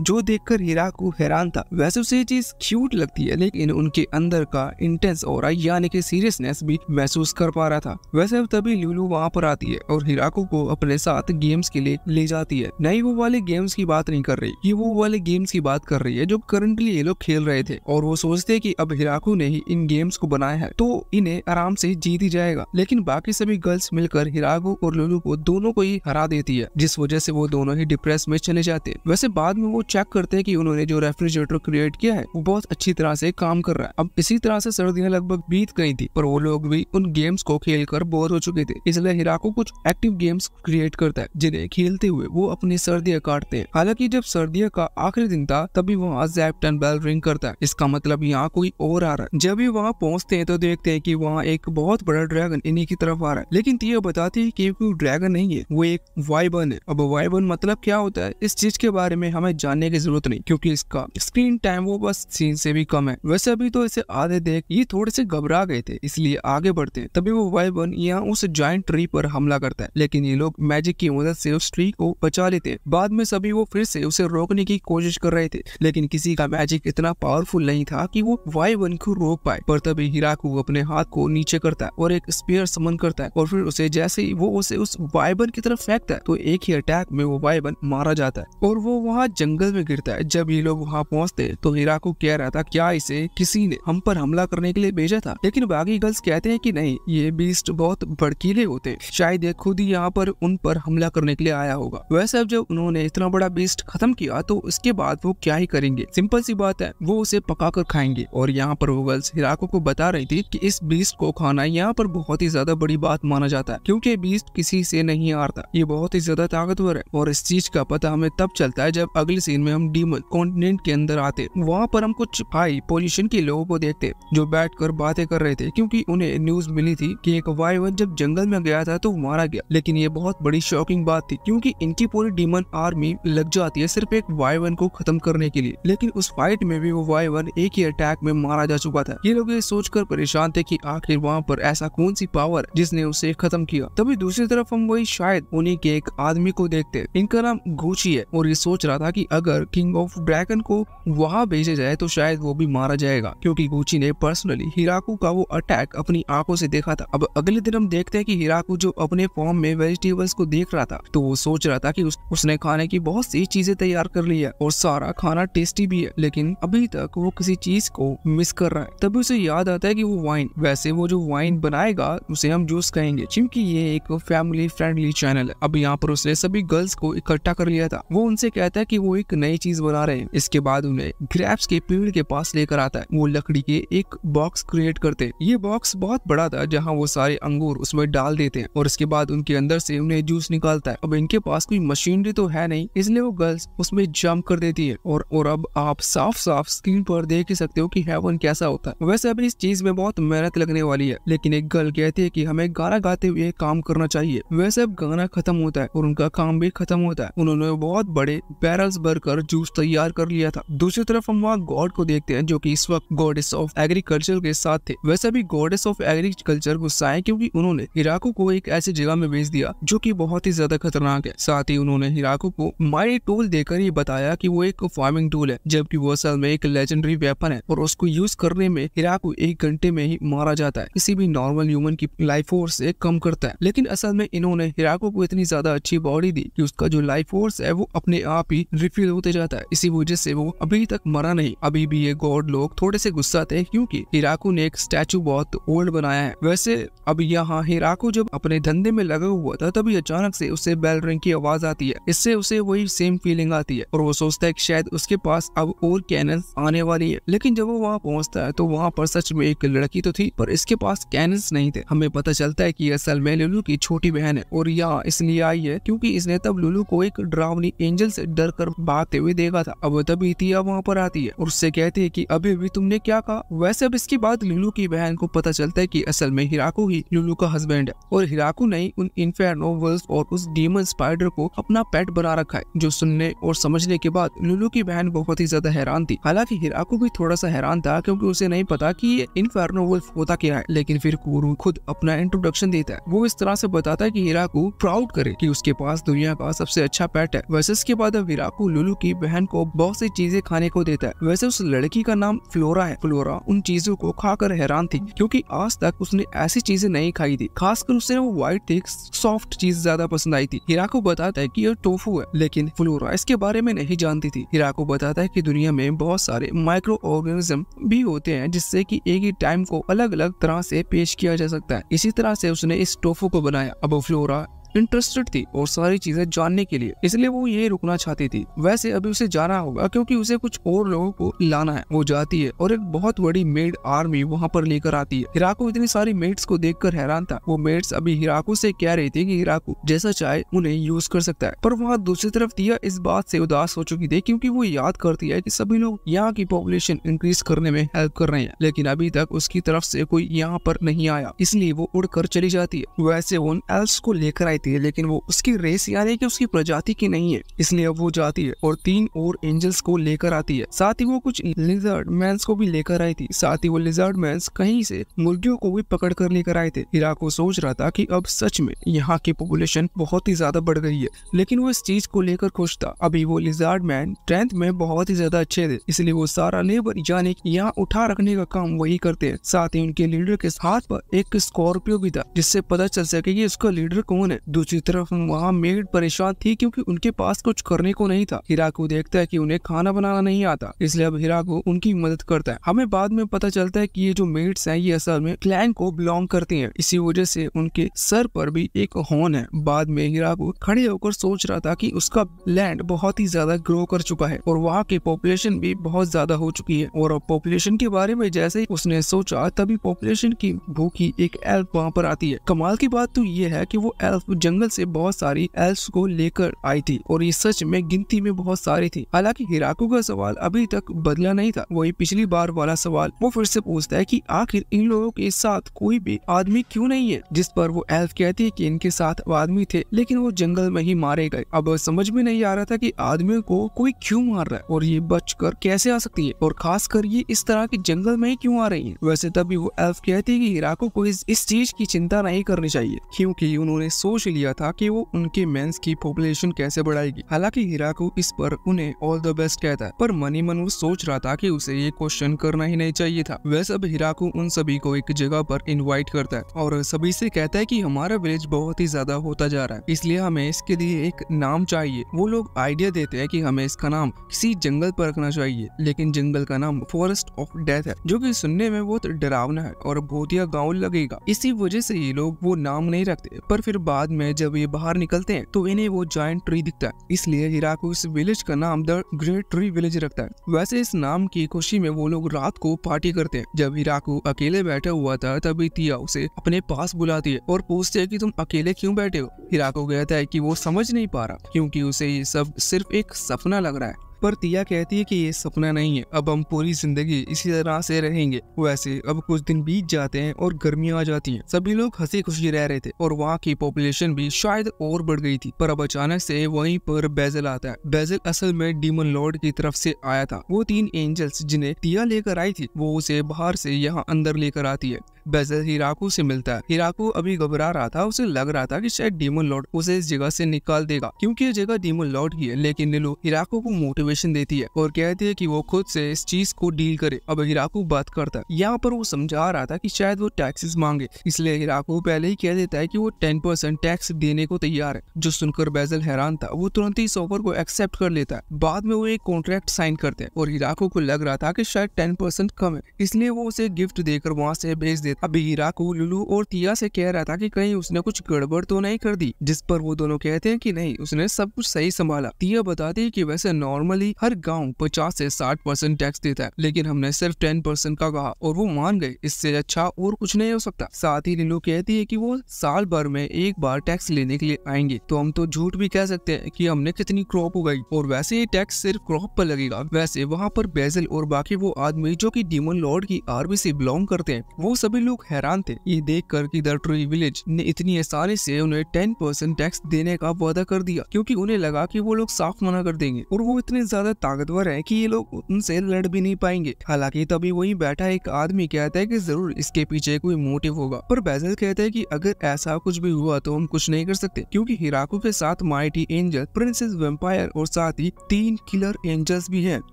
जो देखकर हिराको हैरान था। वैसे उसे ये चीज क्यूट लगती है लेकिन उनके अंदर का इंटेंस ऑरा यानी कि सीरियसनेस भी महसूस कर पा रहा था। वैसे अब तभी लुलू वहाँ पर आती है और हिराको को अपने साथ गेम्स के लिए ले जाती है। नहीं, वो वाले गेम्स की बात नहीं कर रही, ये वो वाले गेम्स की बात कर रही है जो करंटली ये लोग खेल रहे थे और वो सोचते कि अब हिराको ने ही इन गेम्स को बनाया है तो इन्हें आराम से जीत ही जाएगा। लेकिन बाकी सभी गर्ल्स मिलकर हिराको और लुलू को दोनों को ही हरा देती है, जिस वजह से वो दोनों ही डिप्रेस में चले जाते हैं। वैसे बाद में वो चेक करते हैं कि उन्होंने जो रेफ्रिजरेटर क्रिएट किया है वो बहुत अच्छी तरह से काम कर रहा है। अब इसी तरह से सर्दियां लगभग बीत गई थी पर वो लोग भी उन गेम्स को खेलकर बोर हो चुके थे, इसलिए हिराको कुछ एक्टिव गेम्स क्रिएट करता है जिन्हें खेलते हुए वो अपनी सर्दियां काटते हैं। हालांकि जब सर्दियों का आखिरी दिन था तभी वहाँ ज़ेबटून बेल रिंग करता है, इसका मतलब यहाँ कोई और आ रहा है। जब भी वहाँ पहुँचते हैं तो देखते हैं कि वहाँ एक बहुत बड़ा ड्रैगन इन्हीं की तरफ आ रहा है, लेकिन तिया बताती है कि कोई ड्रैगन नहीं है, वो एक वाइबर्न है। अब वाइबर्न मतलब क्या होता है इस चीज के बारे में हमें जानने की जरूरत नहीं क्योंकि इसका स्क्रीन टाइम वो बस सीन से भी कम है। वैसे अभी तो इसे आधे देख ये थोड़े से घबरा गए थे, इसलिए आगे बढ़ते हैं। तभी वो वाइबर्न यहाँ उस जायंट ट्री पर हमला करता है, लेकिन ये लोग मैजिक की मदद से उस ट्री को बचा लेते हैं। बाद में सभी वो फिर से उसे रोकने की कोशिश कर रहे थे, लेकिन किसी का मैजिक इतना पावरफुल नहीं था कि वो वाइबर्न को रोक पाए। पर तभी हिराको अपने हाथ को नीचे करता है और एक स्पीयर समन करता है और फिर उसे जैसे ही वो उसे उस वाइबर्न की तरफ फेंकता है तो एक ही अटैक में वो वाइबर्न मारा जाता है और वो वहाँ जंगल में गिरता है। जब ये लोग वहाँ पहुँचते हैं तो हिराको कह रहा था क्या इसे किसी ने हम पर हमला करने के लिए भेजा था, लेकिन बाकी गर्ल्स कहते हैं कि नहीं, ये बीस्ट बहुत भड़कीले होते हैं, शायद ये खुद ही यहाँ पर उन पर हमला करने के लिए आया होगा। वैसे अब जब उन्होंने इतना बड़ा बीस्ट खत्म किया तो उसके बाद वो क्या ही करेंगे, सिंपल सी बात है, वो उसे पका कर खाएंगे। और यहाँ पर वो गर्ल्स हिराको को बता रही थी कि इस बीस्ट को खाना यहाँ पर बहुत ही ज्यादा बड़ी बात माना जाता है, क्योंकि बीस्ट किसी से नहीं हारता। ये बहुत ही ज्यादा ताकतवर है और इस चीज का पता हमें तब चलता है जब अगले सीन में हम डीमन कॉन्टिनेंट के अंदर आते। वहाँ पर हम कुछ हाई पोजीशन के लोगों को देखते जो बैठकर बातें कर रहे थे, क्योंकि उन्हें न्यूज मिली थी कि एक वाइवन जब जंगल में गया था तो मारा गया। लेकिन ये बहुत बड़ी शॉकिंग बात थी, क्योंकि इनकी पूरी डीमन आर्मी लग जाती है सिर्फ एक वाइवन को खत्म करने के लिए। लेकिन उस फाइट में भी वो वाइवन एक ही अटैक में मारा जा चुका था। ये लोग ये सोचकर परेशान थे कि आखिर वहाँ पर ऐसा कौन सी पावर जिसने उसे खत्म किया। तभी दूसरी तरफ हम वही शायद उन्हीं के एक आदमी को देखते। इनका नाम गुची है और ये सोच रहा था कि अगर किंग ऑफ ड्रैगन को वहाँ भेजा जाए तो शायद वो भी मारा जाएगा, क्योंकि गुची ने पर्सनली हिराकू का वो अटैक अपनी आंखों से देखा था। अब अगले दिन हम देखते हैं कि हिराकू जो अपने फॉर्म में वेजिटेबल्स को देख रहा था, तो वो सोच रहा था कि उसने खाने की बहुत सी चीजें तैयार कर ली है और सारा खाना टेस्टी भी है, लेकिन अभी तक वो किसी चीज को मिस कर रहा है। तभी उसे याद आता है कि वो वाइन, वैसे वो जो वाइन बनाएगा उसे हम जूस कहेंगे, क्योंकि ये एक फैमिली फ्रेंडली चैनल है। अब यहाँ पर उसने सभी गर्ल्स को इकट्ठा कर लिया था। वो उनसे कहता है कि वो एक नई चीज बना रहे हैं। इसके बाद उन्हें ग्रेप्स के पेड़ के पास लेकर आता है। वो लकड़ी के एक बॉक्स क्रिएट करते हैं। ये बॉक्स बहुत बड़ा था जहाँ वो सारे अंगूर उसमें डाल देते हैं और इसके बाद उनके अंदर से उन्हें जूस निकालता है। अब इनके पास कोई मशीनरी तो है नहीं, इसलिए वो गर्ल्स उसमें जंप कर देती है और अब आप साफ साफ स्क्रीन पर देख ही सकते हो कि हेवन कैसा होता है। वैसे अभी इस चीज में बहुत मेहनत लगने वाली है, लेकिन एक गर्ल कहती है कि हमें गाना गाते हुए काम करना चाहिए। वैसे अब गाना खत्म होता है और उनका काम भी खत्म होता है। उन्होंने बहुत बड़े बैरल्स भरकर जूस तैयार कर लिया था। दूसरी तरफ हम वहाँ गॉड को देखते हैं जो कि इस वक्त गॉडेस ऑफ एग्रीकल्चर के साथ थे। वैसे भी गॉडेस ऑफ एग्रीकल्चर गुस्सा है, क्योंकि उन्होंने हिराकू को एक ऐसी जगह में भेज दिया जो कि बहुत ही ज्यादा खतरनाक है। साथ ही उन्होंने हिराकू को माइटी टूल देकर ये बताया कि वो एक फार्मिंग टूल है, जबकि वो असल में एक लेजेंडरी वेपन है और उसको यूज करने में हिराकू 1 घंटे में ही मारा जाता है। किसी भी नॉर्मल ह्यूमन की लाइफ फोर्स से कम करता है। लेकिन असल में इन्होंने हिराकू को इतनी ज्यादा अच्छी बॉडी दी कि उसका जो लाइफ फोर्स है वो अपने आप ही रिफिल होते जाता है। इसी वजह से वो अभी तक मरा नहीं। अभी भी ये गॉड लोग थोड़े से गुस्सा थे, क्योंकि हिराकू ने एक स्टैचू बहुत ओल्ड बनाया है। वैसे अब यहाँ हिराकू जब अपने धंधे में लगा हुआ था, तभी अचानक से उसे बेल रिंग की आवाज आती है। इससे उसे वही सेम फीलिंग आती है और वो सोचता है कि शायद उसके पास अब और कैनन्स आने वाली है। लेकिन जब वो वहाँ पहुँचता है तो वहाँ पर सच में एक लड़की तो थी, पर इसके पास कैनन्स नहीं थे। हमें पता चलता है कि असल में लुलू की छोटी बहन है और यहाँ इसलिए आई है क्योंकि इसने तब लुलू को एक डरावनी एंजल से डर कर भागते हुए देखा था। अब तभी तिया वहाँ पर आती है और उससे कहती है कि अभी भी तुमने क्या कहा। वैसे अब इसके बाद लुलू की बहन को पता चलता है कि असल में हिराकू ही लुलू का हस्बैंड है और हिराकू ने उन इन्फेर्नो वुल्फ और उस डीमन स्पाइडर को अपना पेट बना रखा है। जो सुनने और समझने के बाद लुलू की बहन बहुत ही ज्यादा हैरान थी। हालांकि हिराकू भी थोड़ा सा हैरान था, क्योंकि उसे नहीं पता कि ये इन्फेर्नो वुल्फ होता क्या है। लेकिन फिर कुरू खुद अपना इंट्रोडक्शन देता है। वो इस तरह से बताता है कि हिराकू प्राउड करे कि उसके पास दुनिया का सबसे अच्छा पेट है। वैसे इसके बाद अब हिराकू लुलू की बहन को बहुत सी चीजें खाने को देता है। वैसे उस लड़की का नाम फ्लोरा है। फ्लोरा उन चीजों को खाकर हैरान थी, क्योंकि आज तक उसने ऐसी चीजें नहीं खाई थी। खासकर उसे वो व्हाइट थिक सॉफ्ट चीज ज्यादा पसंद आई थी। हिराकू बताता है कि यह टोफू है, लेकिन फ्लोरा इसके बारे में नहीं जानती थी। हिराकू बताता है कि दुनिया में बहुत सारे माइक्रो ऑर्गेनिज्म भी होते हैं, जिससे कि एक ही टाइम को अलग अलग तरह से पेश किया जा सकता है। इसी तरह से उसने इस टोफू को बनाया। अब फ्लोरा इंटरेस्टेड थी और सारी चीजें जानने के लिए, इसलिए वो ये रुकना चाहती थी। वैसे अभी उसे जाना होगा, क्योंकि उसे कुछ और लोगों को लाना है। वो जाती है और एक बहुत बड़ी मेड आर्मी वहाँ पर लेकर आती है। हिराकू इतनी सारी मेड्स को देखकर हैरान था। वो मेड्स अभी हिराकू से कह रही थी कि हिराकू जैसा चाहे उन्हें यूज कर सकता है। पर वहाँ दूसरी तरफ तिया इस बात से उदास हो चुकी थी, क्योंकि वो याद करती है कि सभी लोग यहाँ की पॉपुलेशन इंक्रीज करने में हेल्प कर रहे हैं, लेकिन अभी तक उसकी तरफ से कोई यहाँ पर नहीं आया, इसलिए वो उड़कर चली जाती है। वैसे वो उन एल्व्स को लेकर आई थी, लेकिन वो उसकी रेस यानी कि उसकी प्रजाति की नहीं है, इसलिए अब वो जाती है और 3 और एंजल्स को लेकर आती है। साथ ही वो कुछ लिजर्ड मैन्स को भी लेकर आई थी। साथ ही वो लिजर्ड मैन्स कहीं से मुर्गियों को भी पकड़ कर लेकर आए थे। हिराकू सोच रहा था कि अब सच में यहाँ की पॉपुलेशन बहुत ही ज्यादा बढ़ गई है, लेकिन वो इस चीज को लेकर खुश था। अभी वो लिजर्ड मैन स्ट्रेंथ में बहुत ही ज्यादा अच्छे थे, इसलिए वो सारा लेबर यानी यहाँ उठा रखने का काम वही करते हैं। साथ ही उनके लीडर के हाथ पर एक स्कॉर्पियो भी था, जिससे पता चल सके कि उसका लीडर कौन है। दूसरी तरफ वहाँ मेड परेशान थी क्योंकि उनके पास कुछ करने को नहीं था। हिराकू देखता है कि उन्हें खाना बनाना नहीं आता, इसलिए अब हिराकू उनकी मदद करता है। हमें बाद में पता चलता है कि ये जो मेड्स हैं ये असल में क्लैन को बिलोंग करती हैं, इसी वजह से उनके सर पर भी एक हॉर्न है। बाद में हिराकू खड़े होकर सोच रहा था कि उसका लैंड बहुत ही ज्यादा ग्रो कर चुका है और वहाँ की पॉपुलेशन भी बहुत ज्यादा हो चुकी है। और पॉपुलेशन के बारे में जैसे ही उसने सोचा तभी पॉपुलेशन की भूखी एक एल्फ वहाँ पर आती है। कमाल की बात तो ये है कि वो एल्फ जंगल से बहुत सारी एल्फ्स को लेकर आई थी और ये सच में गिनती में बहुत सारी थी। हालांकि हिराकू का सवाल अभी तक बदला नहीं था, वही पिछली बार वाला सवाल वो फिर से पूछता है कि आखिर इन लोगों के साथ कोई भी आदमी क्यों नहीं है, जिस पर वो एल्फ कहती है कि इनके साथ आदमी थे लेकिन वो जंगल में ही मारे गए। अब समझ में नहीं आ रहा था कि आदमियों को कोई क्यों मार रहा है और ये बचकर कैसे आ सकती है और खासकर ये इस तरह के जंगल में ही क्यों आ रही है। वैसे तभी वो एल्फ कहती है कि हिराकू को इस चीज की चिंता नहीं करनी चाहिए क्योंकि उन्होंने सोच लिया था कि वो उनके मेंस की पॉपुलेशन कैसे बढ़ाएगी। हालांकि हिराकू इस पर उन्हें ऑल द बेस्ट कहता है, पर मनी मन वो सोच रहा था कि उसे ये क्वेश्चन करना ही नहीं चाहिए था। वैसे अब हिराकू उन सभी को एक जगह पर इनवाइट करता है और सभी से कहता है कि हमारा विलेज बहुत ही ज्यादा होता जा रहा है, इसलिए हमें इसके लिए एक नाम चाहिए। वो लोग आइडिया देते हैं कि हमें इसका नाम किसी जंगल पर रखना चाहिए, लेकिन जंगल का नाम फॉरेस्ट ऑफ डेथ है जो कि सुनने में बहुत डरावना है और भूतिया गाँव लगेगा। इसी वजह से ये लोग वो नाम नहीं रखते। पर फिर बाद में जब ये बाहर निकलते हैं तो इन्हें वो जायंट ट्री दिखता है, इसलिए हिराकू इस विलेज का नाम द ग्रेट ट्री विलेज रखता है। वैसे इस नाम की खुशी में वो लोग रात को पार्टी करते हैं। जब हिराकू अकेले बैठा हुआ था तभी तिया उसे अपने पास बुलाती है और पूछती है कि तुम अकेले क्यों बैठे हो। हिराकू कहता है कि वो समझ नहीं पा रहा क्योंकि उसे ये सब सिर्फ एक सपना लग रहा है। पर तिया कहती है कि ये सपना नहीं है, अब हम पूरी जिंदगी इसी तरह से रहेंगे। वैसे अब कुछ दिन बीत जाते हैं और गर्मियां आ जाती हैं। सभी लोग हंसी खुशी रह रहे थे और वहाँ की पॉपुलेशन भी शायद और बढ़ गई थी। पर अब अचानक से वहीं पर बेजल आता है। बेजल असल में डीमन लॉर्ड की तरफ से आया था। वो 3 एंजल्स जिन्हें तिया लेकर आई थी वो उसे बाहर से यहाँ अंदर लेकर आती है। बेजल हिराकू से मिलता है। हिराकू अभी घबरा रहा था, उसे लग रहा था कि शायद डीमन लॉर्ड उसे इस जगह से निकाल देगा क्योंकि ये जगह डीमन लॉर्ड की है। लेकिन नीलू हिराकू को मोटिवेशन देती है और कहती है कि वो खुद से इस चीज को डील करे। अब हिराकू बात करता है। यहाँ पर वो समझा रहा था कि शायद वो टैक्सेस मांगे, इसलिए हिराकू पहले ही कह देता है कि वो 10% टैक्स देने को तैयार है। जो सुनकर बेजल हैरान था, वो तुरंत ही इस ऑफर को एक्सेप्ट कर लेता है। बाद में वो एक कॉन्ट्रैक्ट साइन करते हैं और हिराकू को लग रहा था कि शायद 10% कम है, इसलिए वो उसे गिफ्ट देकर वहाँ से भेज देता। अभी हिराकू लुलू और तिया से कह रहा था कि कहीं उसने कुछ गड़बड़ तो नहीं कर दी, जिस पर वो दोनों कहते हैं कि नहीं, उसने सब कुछ सही संभाला। तिया बताती है कि वैसे नॉर्मली हर गांव 50 से 60% टैक्स देता है, लेकिन हमने सिर्फ 10% का कहा और वो मान गए। इससे अच्छा और कुछ नहीं हो सकता। साथ ही लीलू कहती है कि वो साल भर में एक बार टैक्स लेने के लिए आएंगे, तो हम तो झूठ भी कह सकते हैं कि हमने कितनी क्रॉप उगाई और वैसे ये टैक्स सिर्फ क्रॉप पर लगेगा। वैसे वहाँ पर बेजल और बाकी वो आदमी जो कि डीमन लॉर्ड की आर्मी से बिलोंग करते हैं, वो सभी लोग हैरान थे ये देख कर कि द ट्री विलेज ने इतनी आसानी से उन्हें 10% टैक्स देने का वादा कर दिया, क्योंकि उन्हें लगा कि वो लोग साफ मना कर देंगे और वो इतने ज्यादा ताकतवर है कि ये लोग उनसे लड़ भी नहीं पाएंगे। हालांकि तभी वहीं बैठा एक आदमी कहता है कि जरूर इसके पीछे कोई मोटिव होगा, पर बेजल कहता है कि अगर ऐसा कुछ भी हुआ तो हम कुछ नहीं कर सकते, क्योंकि हिराकू के साथ माइटी एंजल, प्रिंसेस वैम्पायर और साथ ही 3 किलर एंजल्स भी हैं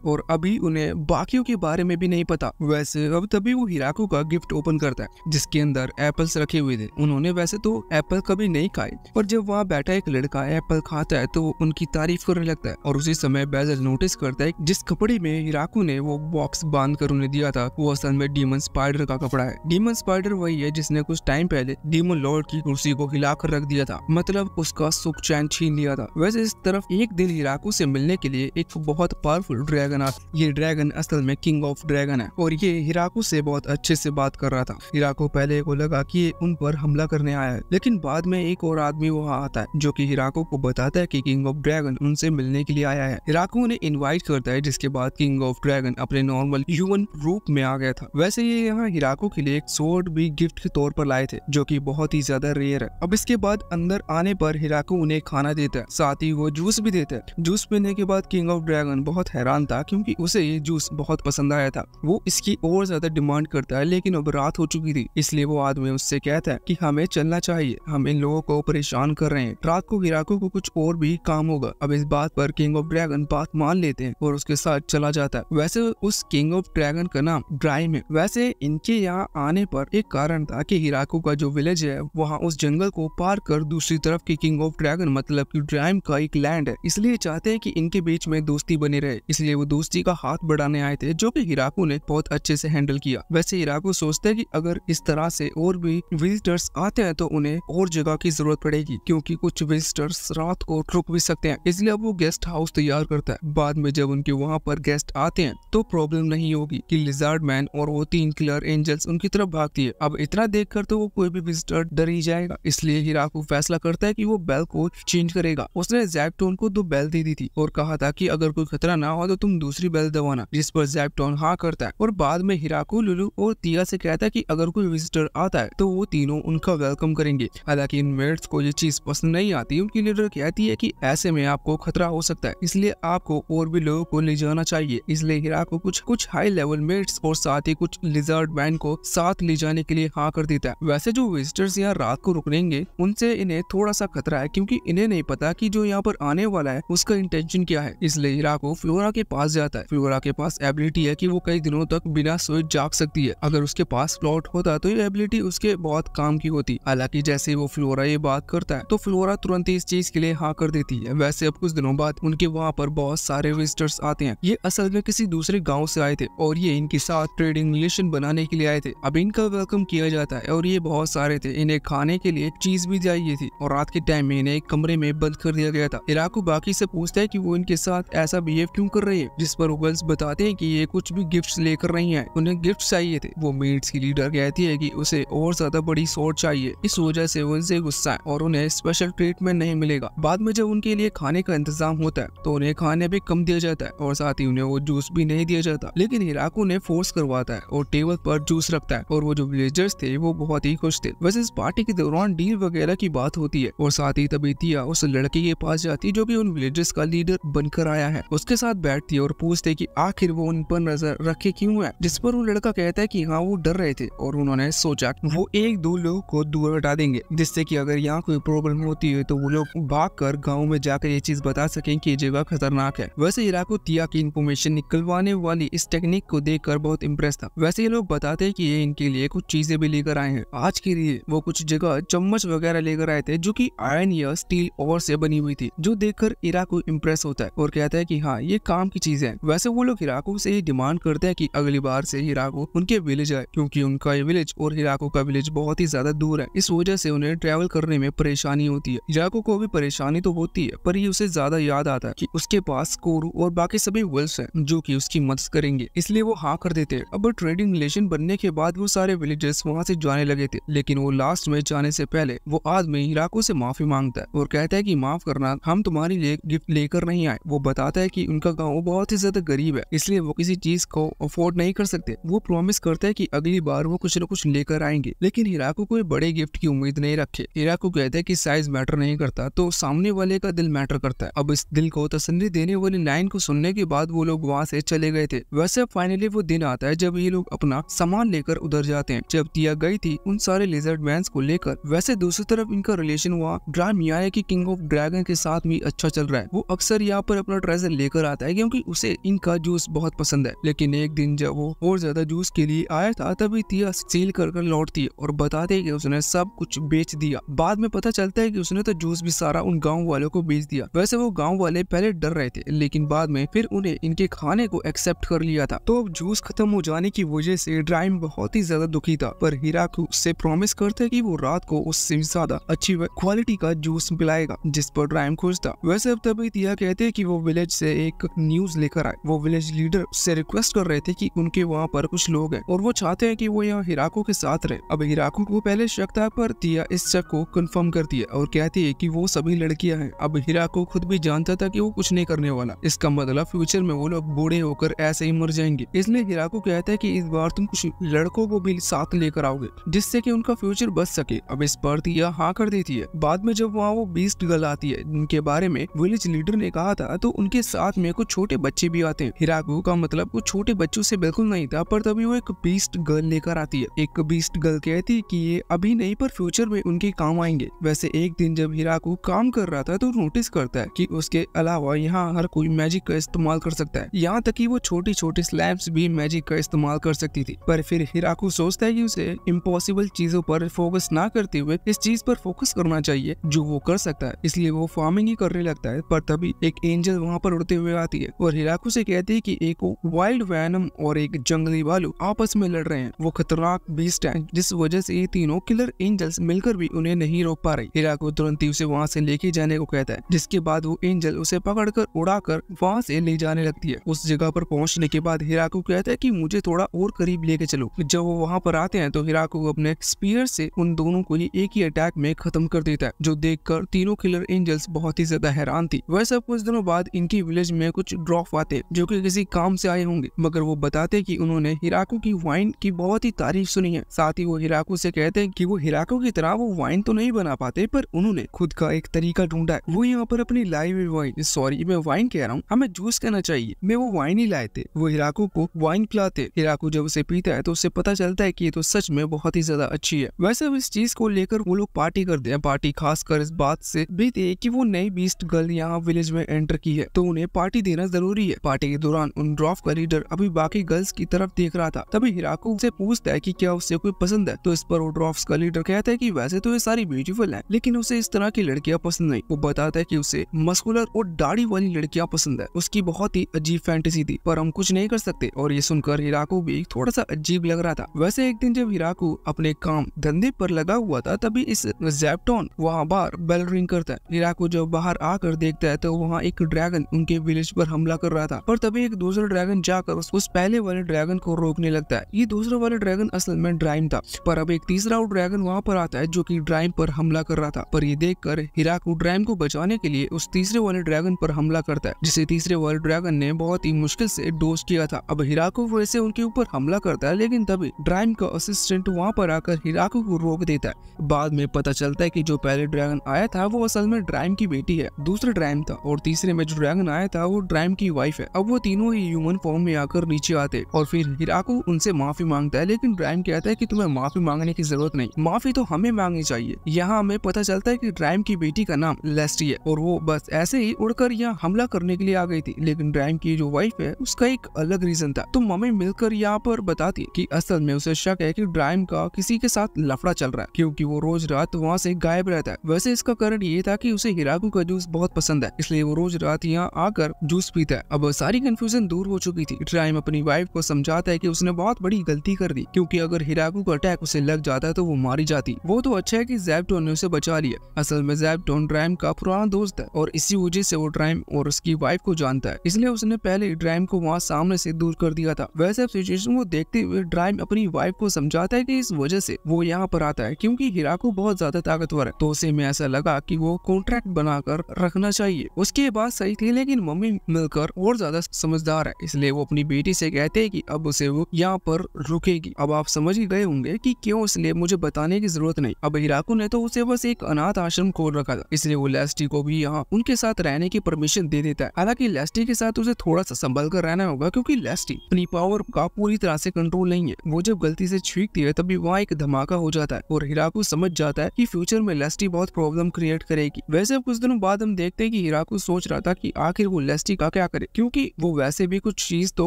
और अभी उन्हें बाकियों के बारे में भी नहीं पता। वैसे अब तभी वो हिराकू का गिफ्ट ओपन करता है जिसके अंदर एप्पल्स रखे हुए थे। उन्होंने वैसे तो एप्पल कभी नहीं खाए, पर जब वहाँ बैठा एक लड़का एप्पल खाता है तो वो उनकी तारीफ करने लगता है और उसी समय बेजल नोटिस करता है जिस कपड़े में हिराकू ने वो बॉक्स बांध कर उन्हें दिया था वो असल में डीमन स्पाइडर का कपड़ा है। डीमन स्पाइडर वही है जिसने कुछ टाइम पहले डीमन लॉर्ड की कुर्सी को हिलाकर रख दिया था, मतलब उसका सुख चैन छीन लिया था। वैसे इस तरफ एक दिन हिराकू से मिलने के लिए एक बहुत पावरफुल ड्रैगन आता। ये ड्रैगन असल में किंग ऑफ ड्रैगन है और ये हिराकू से बहुत अच्छे से बात कर रहा था। हिराकू पहले को लगा कि ये उन पर हमला करने आया है, लेकिन बाद में एक और आदमी वहाँ आता है जो कि हिराकू को बताता है कि किंग ऑफ ड्रैगन उनसे मिलने के लिए आया है। हिराकू उन्हें इनवाइट करता है, जिसके बाद किंग ऑफ ड्रैगन अपने नॉर्मल ह्यूमन रूप में आ गया था। वैसे ये यहाँ हिराकू के लिए एक स्वॉर्ड भी गिफ्ट के तौर पर लाए थे जो कि बहुत ही ज्यादा रेयर है। अब इसके बाद अंदर आने पर हिराकू उन्हें खाना देता है, साथ ही वो जूस भी देता है। जूस पीने के बाद किंग ऑफ ड्रैगन बहुत हैरान था क्योंकि उसे ये जूस बहुत पसंद आया था। वो इसकी और ज्यादा डिमांड करता है, लेकिन अब रात हो चुकी चुकी थी। इसलिए वो आदमी उससे कहता है कि हमें चलना चाहिए, हम इन लोगों को परेशान कर रहे हैं। रात को हिराको को कुछ और भी काम होगा। अब इस बात पर किंग ऑफ ड्रैगन बात मान लेते हैं और उसके साथ चला जाता है। वैसे उस किंग ऑफ ड्रैगन का नाम ड्राइम है। वैसे इनके यहाँ आने पर एक कारण था कि हिराको का जो विलेज है वहाँ उस जंगल को पार कर दूसरी तरफ की किंग ऑफ ड्रैगन मतलब कि ड्राइम का एक लैंड है, इसलिए चाहते हैं कि इनके बीच में दोस्ती बनी रहे। इसलिए वो दोस्ती का हाथ बढ़ाने आए थे, जो कि हिराको ने बहुत अच्छे से हैंडल किया। वैसे हिराको सोचते हैं कि अगर इस तरह से और भी विजिटर्स आते हैं तो उन्हें और जगह की जरूरत पड़ेगी, क्योंकि कुछ विजिटर्स रात को रुक भी सकते हैं। इसलिए अब वो गेस्ट हाउस तैयार करता है। बाद में जब उनके वहाँ पर गेस्ट आते हैं तो प्रॉब्लम नहीं होगी कि लिजर्ड मैन और वो 3 किलर एंजल्स उनकी तरफ भागती है। अब इतना देखकर तो वो कोई भी विजिटर डर ही जाएगा। इसलिए हिराको फैसला करता है कि वो बेल को चेंज करेगा। उसने ज़ैक्टोन को 2 बेल दे दी थी और कहा था कि अगर कोई खतरा ना हो तो तुम दूसरी बेल दबाना, जिस पर ज़ैक्टोन हाँ करता है। और बाद में हिराको लुलू और तिया से कहता है कि अगर कोई विजिटर आता है तो वो तीनों उनका वेलकम करेंगे। हालांकि इन मेट्स को ये चीज पसंद नहीं आती। उनकी लीडर कहती है कि ऐसे में आपको खतरा हो सकता है, इसलिए आपको और भी लोगों को ले जाना चाहिए। इसलिए हिराको कुछ हाई लेवल मेट्स और साथ ही कुछ लिजर्ड मैन को साथ ले जाने के लिए हाँ कर देता है। वैसे जो विजिटर्स यहाँ रात को रुकेंगे उनसे इन्हें थोड़ा सा खतरा है, क्योंकि इन्हें नहीं पता कि जो यहाँ पर आने वाला है उसका इंटेंशन क्या है। इसलिए हिराको फ्लोरा के पास जाता है। फ्लोरा के पास एबिलिटी है कि वो कई दिनों तक बिना सोए जाग सकती है। अगर उसके पास प्लॉट होता तो ये एबिलिटी उसके बहुत काम की होती। हालांकि जैसे वो फ्लोरा ये बात करता है तो फ्लोरा तुरंत इस चीज के लिए हाँ कर देती है। वैसे अब कुछ दिनों बाद उनके वहाँ पर बहुत सारे विजिटर्स आते हैं। ये असल में किसी दूसरे गाँव से आए थे और ये इनके साथ ट्रेडिंग रिलेशन बनाने के लिए आए थे। अब इनका वेलकम किया जाता है और ये बहुत सारे थे। इन्हें खाने के लिए चीज भी चाहिए थी और रात के टाइम में इन्हें एक कमरे में बंद कर दिया गया था। हिराको बाकी से पूछता है कि वो इनके साथ ऐसा बिहेव क्यों कर रही है, जिस पर गर्ल्स बताते हैं कि ये कुछ भी गिफ्ट्स लेकर नहीं है, उन्हें गिफ्ट चाहिए थे। वो मीट्स की लीडर कहती है कि उसे और ज्यादा बड़ी स्वॉर्ड चाहिए, इस वजह से वो उनसे गुस्सा है और उन्हें स्पेशल ट्रीटमेंट नहीं मिलेगा। बाद में जब उनके लिए खाने का इंतजाम होता है तो उन्हें खाने भी कम दिया जाता है और साथ ही उन्हें वो जूस भी नहीं दिया जाता। लेकिन हिराको ने फोर्स करवाता है और टेबल पर जूस रखता है और वो जो विलेजर्स थे वो बहुत ही खुश थे। वैसे इस पार्टी के दौरान डील वगैरह की बात होती है और साथ ही तभी तिया उस लड़के के पास जाती है जो कि उन विलेजर्स का लीडर बनकर आया है। उसके साथ बैठती है और पूछते कि आखिर वो उन पर नजर रखे क्यों है, जिस पर वो लड़का कहता है कि हाँ वो डर रहे थे और उन्होंने सोचा वो 1-2 लोगों को दूर हटा देंगे, जिससे कि अगर यहाँ कोई प्रॉब्लम होती है तो वो लोग भागकर गांव में जाकर ये चीज बता सकें कि ये जगह खतरनाक है। वैसे हिराको तिया की इन्फॉर्मेशन निकलवाने वाली इस टेक्निक को देखकर बहुत इम्प्रेस था। वैसे ये लोग बताते हैं कि ये इनके लिए कुछ चीजें भी लेकर आए हैं। आज के लिए वो कुछ जगह चम्मच वगैरह लेकर आए थे जो कि आयरन या स्टील और से बनी हुई थी, जो देखकर हिराको इम्प्रेस होता है और कहता है कि हाँ ये काम की चीज है। वैसे वो लोग हिराको से ये डिमांड करते हैं कि अगली बार से हिराको उनके विलेज आए, क्योंकि उनका ये विलेज और हिराको का विलेज बहुत ही ज्यादा दूर है। इस वजह से उन्हें ट्रैवल करने में परेशानी होती है। हिराको को भी परेशानी तो होती है, पर ये उसे ज्यादा याद आता है कि उसके पास कोरू और बाकी सभी विल्स हैं जो कि उसकी मदद करेंगे, इसलिए वो हाँ कर देते हैं। अब ट्रेडिंग रिलेशन बनने के बाद वो सारे विलेजर्स वहाँ से जाने लगे थे, लेकिन वो लास्ट में जाने से पहले वो आदमी हिराको से माफी मांगता है और कहता है कि माफ करना, हम तुम्हारे लिए गिफ्ट लेकर नहीं आए। वो बताता है कि उनका गाँव बहुत ही ज्यादा गरीब है, इसलिए वो किसी चीज को अफोर्ड नहीं कर सकते। वो प्रॉमिस करता है कि अगली बार वो कुछ न कुछ लेकर आएंगे, लेकिन हिराको कोई बड़े गिफ्ट की उम्मीद नहीं रखे। हिराको कहता है कि साइज मैटर नहीं करता, तो सामने वाले का दिल मैटर करता है। अब इस दिल को तसल्ली देने वाली लाइन को सुनने के बाद वो लोग वहाँ से चले गए थे। वैसे फाइनली वो दिन आता है जब ये लोग अपना सामान लेकर उधर जाते हैं। जब तिया गई थी उन सारे लिजर्ड मैन्स को लेकर, वैसे दूसरी तरफ इनका रिलेशन हुआ ड्रामिया की किंग ऑफ ड्रैगन के साथ भी अच्छा चल रहा है। वो अक्सर यहाँ पर अपना ट्रेजर लेकर आता है क्योंकि उसे इनका जूस बहुत पसंद है। लेकिन एक दिन जब वो और ज्यादा जूस के लिए आया था तभी तिया सील कर लौटती है और बताते है कि उसने सब कुछ बेच दिया। बाद में पता चलता है कि उसने तो जूस भी सारा उन गाँव वालों को बेच दिया। वैसे वो गाँव वाले पहले डर रहे थे, लेकिन बाद में फिर उन्हें इनके खाने को एक्सेप्ट कर लिया था। तो अब जूस खत्म हो जाने की वजह से ड्राइम बहुत ही ज्यादा दुखी था, पर हिराको उससे प्रॉमिस करते कि वो रात को उससे ज्यादा अच्छी क्वालिटी का जूस पिलाएगा, जिस पर ड्राइम खुश था। वैसे अब तभी तिया कहते हैं कि वो विलेज से एक न्यूज लेकर आए। वो विलेज लीडर से रिक्वेस्ट कर रहे थे कि उनके वहाँ पर कुछ लोग हैं और वो चाहते हैं कि वो यहाँ हिराको के साथ रहे। अब हिराको को पहले शक था, पर तिया इस शक को कंफर्म करती है और कहती है कि वो सभी लड़कियां हैं। अब हिराको खुद भी जानता था कि वो कुछ नहीं करने वाला, इसका मतलब फ्यूचर में वो लोग बूढ़े होकर ऐसे ही मर जाएंगे। इसलिए हिराको कहता है कि इस बार तुम कुछ लड़कों को भी साथ लेकर आओगे, जिससे कि उनका फ्यूचर बच सके। अब इस पर तिया हाँ कर देती है। बाद में जब वहाँ वो बीस्ट गर्ल आती है जिनके बारे में विलेज लीडर ने कहा था, तो उनके साथ में कुछ छोटे बच्चे भी आते हैं। हिराको का मतलब कुछ छोटे बच्चों से बिल्कुल नहीं था, पर तभी वो एक बीस्ट गर्ल लेकर आती है। एक बीस्ट गर्ल कहती है कि ये अभी नहीं पर फ्यूचर में उनके काम आएंगे। वैसे एक दिन जब हिराकू काम कर रहा था तो नोटिस करता है कि उसके अलावा यहाँ हर कोई मैजिक का इस्तेमाल कर सकता है, यहाँ तक कि वो छोटी छोटी स्लैम्स भी मैजिक का इस्तेमाल कर सकती थी। पर फिर हिराकू सोचता है कि उसे इम्पॉसिबल चीजों पर फोकस ना करते हुए इस चीज पर फोकस करना चाहिए जो वो कर सकता है, इसलिए वो फार्मिंग ही करने लगता है। पर तभी एक एंजल वहाँ पर उड़ते हुए आती है और हिराकू से कहती है कि एक वाइल्ड वैनम और एक जंगली भालू आपस में लड़ रहे हैं। वो खतरनाक बीस्ट है जिस वजह से ये तीनों किलर एंजल्स मिलकर भी उन्हें नहीं रोक पा रही। हिराकू तुरंत ही उसे वहाँ से लेके जाने को कहता है, जिसके बाद वो एंजल उसे पकड़कर उड़ाकर वहाँ से ले जाने लगती है। उस जगह पर पहुँचने के बाद हिराकू कहता है कि मुझे थोड़ा और करीब लेके चलो। जब वो वहाँ पर आते हैं तो हिराकू अपने स्पीयर से उन दोनों को एक ही अटैक में खत्म कर देता है, जो देखकर तीनों किलर एंजल्स बहुत ही ज्यादा हैरान थी। वैसे कुछ दिनों बाद इनकी विलेज में कुछ ड्रॉफ आते जो कि किसी काम से आए होंगे, मगर वो बताते कि उन्होंने हिराकू की वाइन की बहुत ही तारीफ सुनी है। साथ ही वो हिराकू से कहते हैं कि वो हिराकू की तरह वो वाइन तो नहीं बना पाते, पर उन्होंने खुद का एक तरीका ढूंढा है। वो यहाँ पर अपनी लाई हुई वाइन, सॉरी मैं वाइन कह रहा हूँ, हमें जूस कहना चाहिए, मैं वो वाइन ही लाए थे। वो हिराकू को वाइन पिलाते। हिराकू जब उसे पीता है तो उसे पता चलता है कि ये तो सच में बहुत ही ज्यादा अच्छी है। वैसे अब इस चीज को लेकर वो लोग पार्टी करते हैं। पार्टी खासकर इस बात से भी थी कि वो नई बीस्ट गर्ल यहाँ विलेज में एंटर की है, तो उन्हें पार्टी देना जरूरी है। पार्टी के दौरान उन ड्रॉफ का लीडर अभी बाकी गर्ल्स की तरफ देख रहा था। तभी हिराकू से पूछता है कि क्या उससे कोई पसंद है, तो इस पर वो ड्रॉफ्स का लीडर कहता है कि वैसे तो ये सारी ब्यूटीफुल है, लेकिन उसे इस तरह की लड़कियां पसंद नहीं। वो बताता है कि उसे मस्कुलर और दाढ़ी वाली लड़कियां पसंद है। उसकी बहुत ही अजीब फैंटेसी थी, पर हम कुछ नहीं कर सकते। और ये सुनकर हिराकू भी थोड़ा सा अजीब लग रहा था। वैसे एक दिन जब हिराकू अपने काम धंधे पर लगा हुआ था, तभी इस ज़ेप्टोन वहाँ बाहर बेल रिंग करता है। हिराकू जब बाहर आकर देखता है तो वहाँ एक ड्रैगन उनके विलेज पर हमला कर रहा था, पर तभी एक दूसरा ड्रैगन जाकर उस पहले वाले ड्रैगन को रोकने लगता है। ये दूसरा वाला ड्रैगन असल में ड्राइम था, पर अब एक तीसरा ड्रैगन वहाँ पर आता है जो कि ड्राइम पर हमला कर रहा था। पर ये देखकर हिराकू ड्राइम को बचाने के लिए उस तीसरे वाले ड्रैगन पर हमला करता है, जिसे तीसरे वाले ड्रैगन ने बहुत ही मुश्किल से डोज किया था। अब हिराकू वैसे उनके ऊपर हमला करता है, लेकिन तभी ड्राइम का असिस्टेंट वहाँ पर आकर हिराकू को रोक देता है। बाद में पता चलता है कि जो पहले ड्रैगन आया था वो असल में ड्राइम की बेटी है, दूसरा ड्राइम था, और तीसरे में जो ड्रैगन आया था वो ड्राइम की वाइफ है। अब वो तीनों ही ह्यूमन फॉर्म में आकर नीचे आते और फिर हिराकू उनसे माफी मांगता है, लेकिन ड्राइम कहता है कि तुम्हें माफी मांगने की जरूरत नहीं, माफी तो हमें मांगनी चाहिए। यहाँ हमें पता चलता है कि ड्राइम की बेटी का नाम लेस्टी है और वो बस ऐसे ही उड़कर यहाँ हमला करने के लिए आ गई थी, लेकिन ड्राइम की जो वाइफ है उसका एक अलग रीजन था। तो मम्मी मिलकर यहाँ पर बताती है कि असल में उसे शक है कि ड्राइम का किसी के साथ लफड़ा चल रहा है, क्योंकि वो रोज रात वहाँ से गायब रहता है। वैसे इसका कारण ये था कि उसे हिराकू का जूस बहुत पसंद है, इसलिए वो रोज रात यहाँ आकर जूस पीता है। अब सारी कंफ्यूजन दूर हो चुकी थी। ड्राइम अपनी वाइफ को समझाता है कि उसने बहुत बड़ी गलती कर दी, क्योंकि अगर हिराकू का अटैक उसे लग जाता तो वो मारी जाती। वो तो अच्छा है कि ज़ेप्टोन ने उसे बचा लिया। असल में ज़ेप्टोन ड्राइम का पुराना दोस्त है और इसी वजह से वो ड्राइम और उसकी वाइफ को जानता है, इसलिए उसने पहले ड्राइम को वहाँ सामने से दूर कर दिया था। वैसे सिचुएशन को देखते हुए ड्राइम अपनी वाइफ को समझाता है कि इस वजह से वो यहाँ पर आता है क्योंकि हिराकू बहुत ज्यादा ताकतवर है, तो उसे में ऐसा लगा कि वो कॉन्ट्रैक्ट बनाकर रखना चाहिए। उसकी बात सही थी, लेकिन मम्मी मिलकर और ज्यादा समझदार है, इसलिए वो अपनी बेटी से कहते हैं कि अब उसे वो यहाँ पर रुकेगी। अब आप समझ ही गए होंगे कि क्यों, इसलिए मुझे बताने की जरूरत नहीं। अब हिराकू ने तो उसे बस एक अनाथ आश्रम खोल रखा था, इसलिए वो लेस्टी को भी यहाँ उनके साथ रहने की परमिशन दे देता है। हालांकि लेस्टी के साथ उसे थोड़ा सा संभल कर रहना होगा, क्योंकि लेस्टी अपनी पावर का पूरी तरह से कंट्रोल नहीं है। वो जब गलती से छींकती है तभी वहाँ एक धमाका हो जाता है और हिराकू समझ जाता है कि फ्यूचर में लेस्टी बहुत प्रॉब्लम क्रिएट करेगी। वैसे कुछ दिनों बाद हम देखते हैं कि हिराकू सोच रहा था कि आखिर वो लेस्टी का क्या करे, क्योंकि वो वैसे भी कुछ चीज तो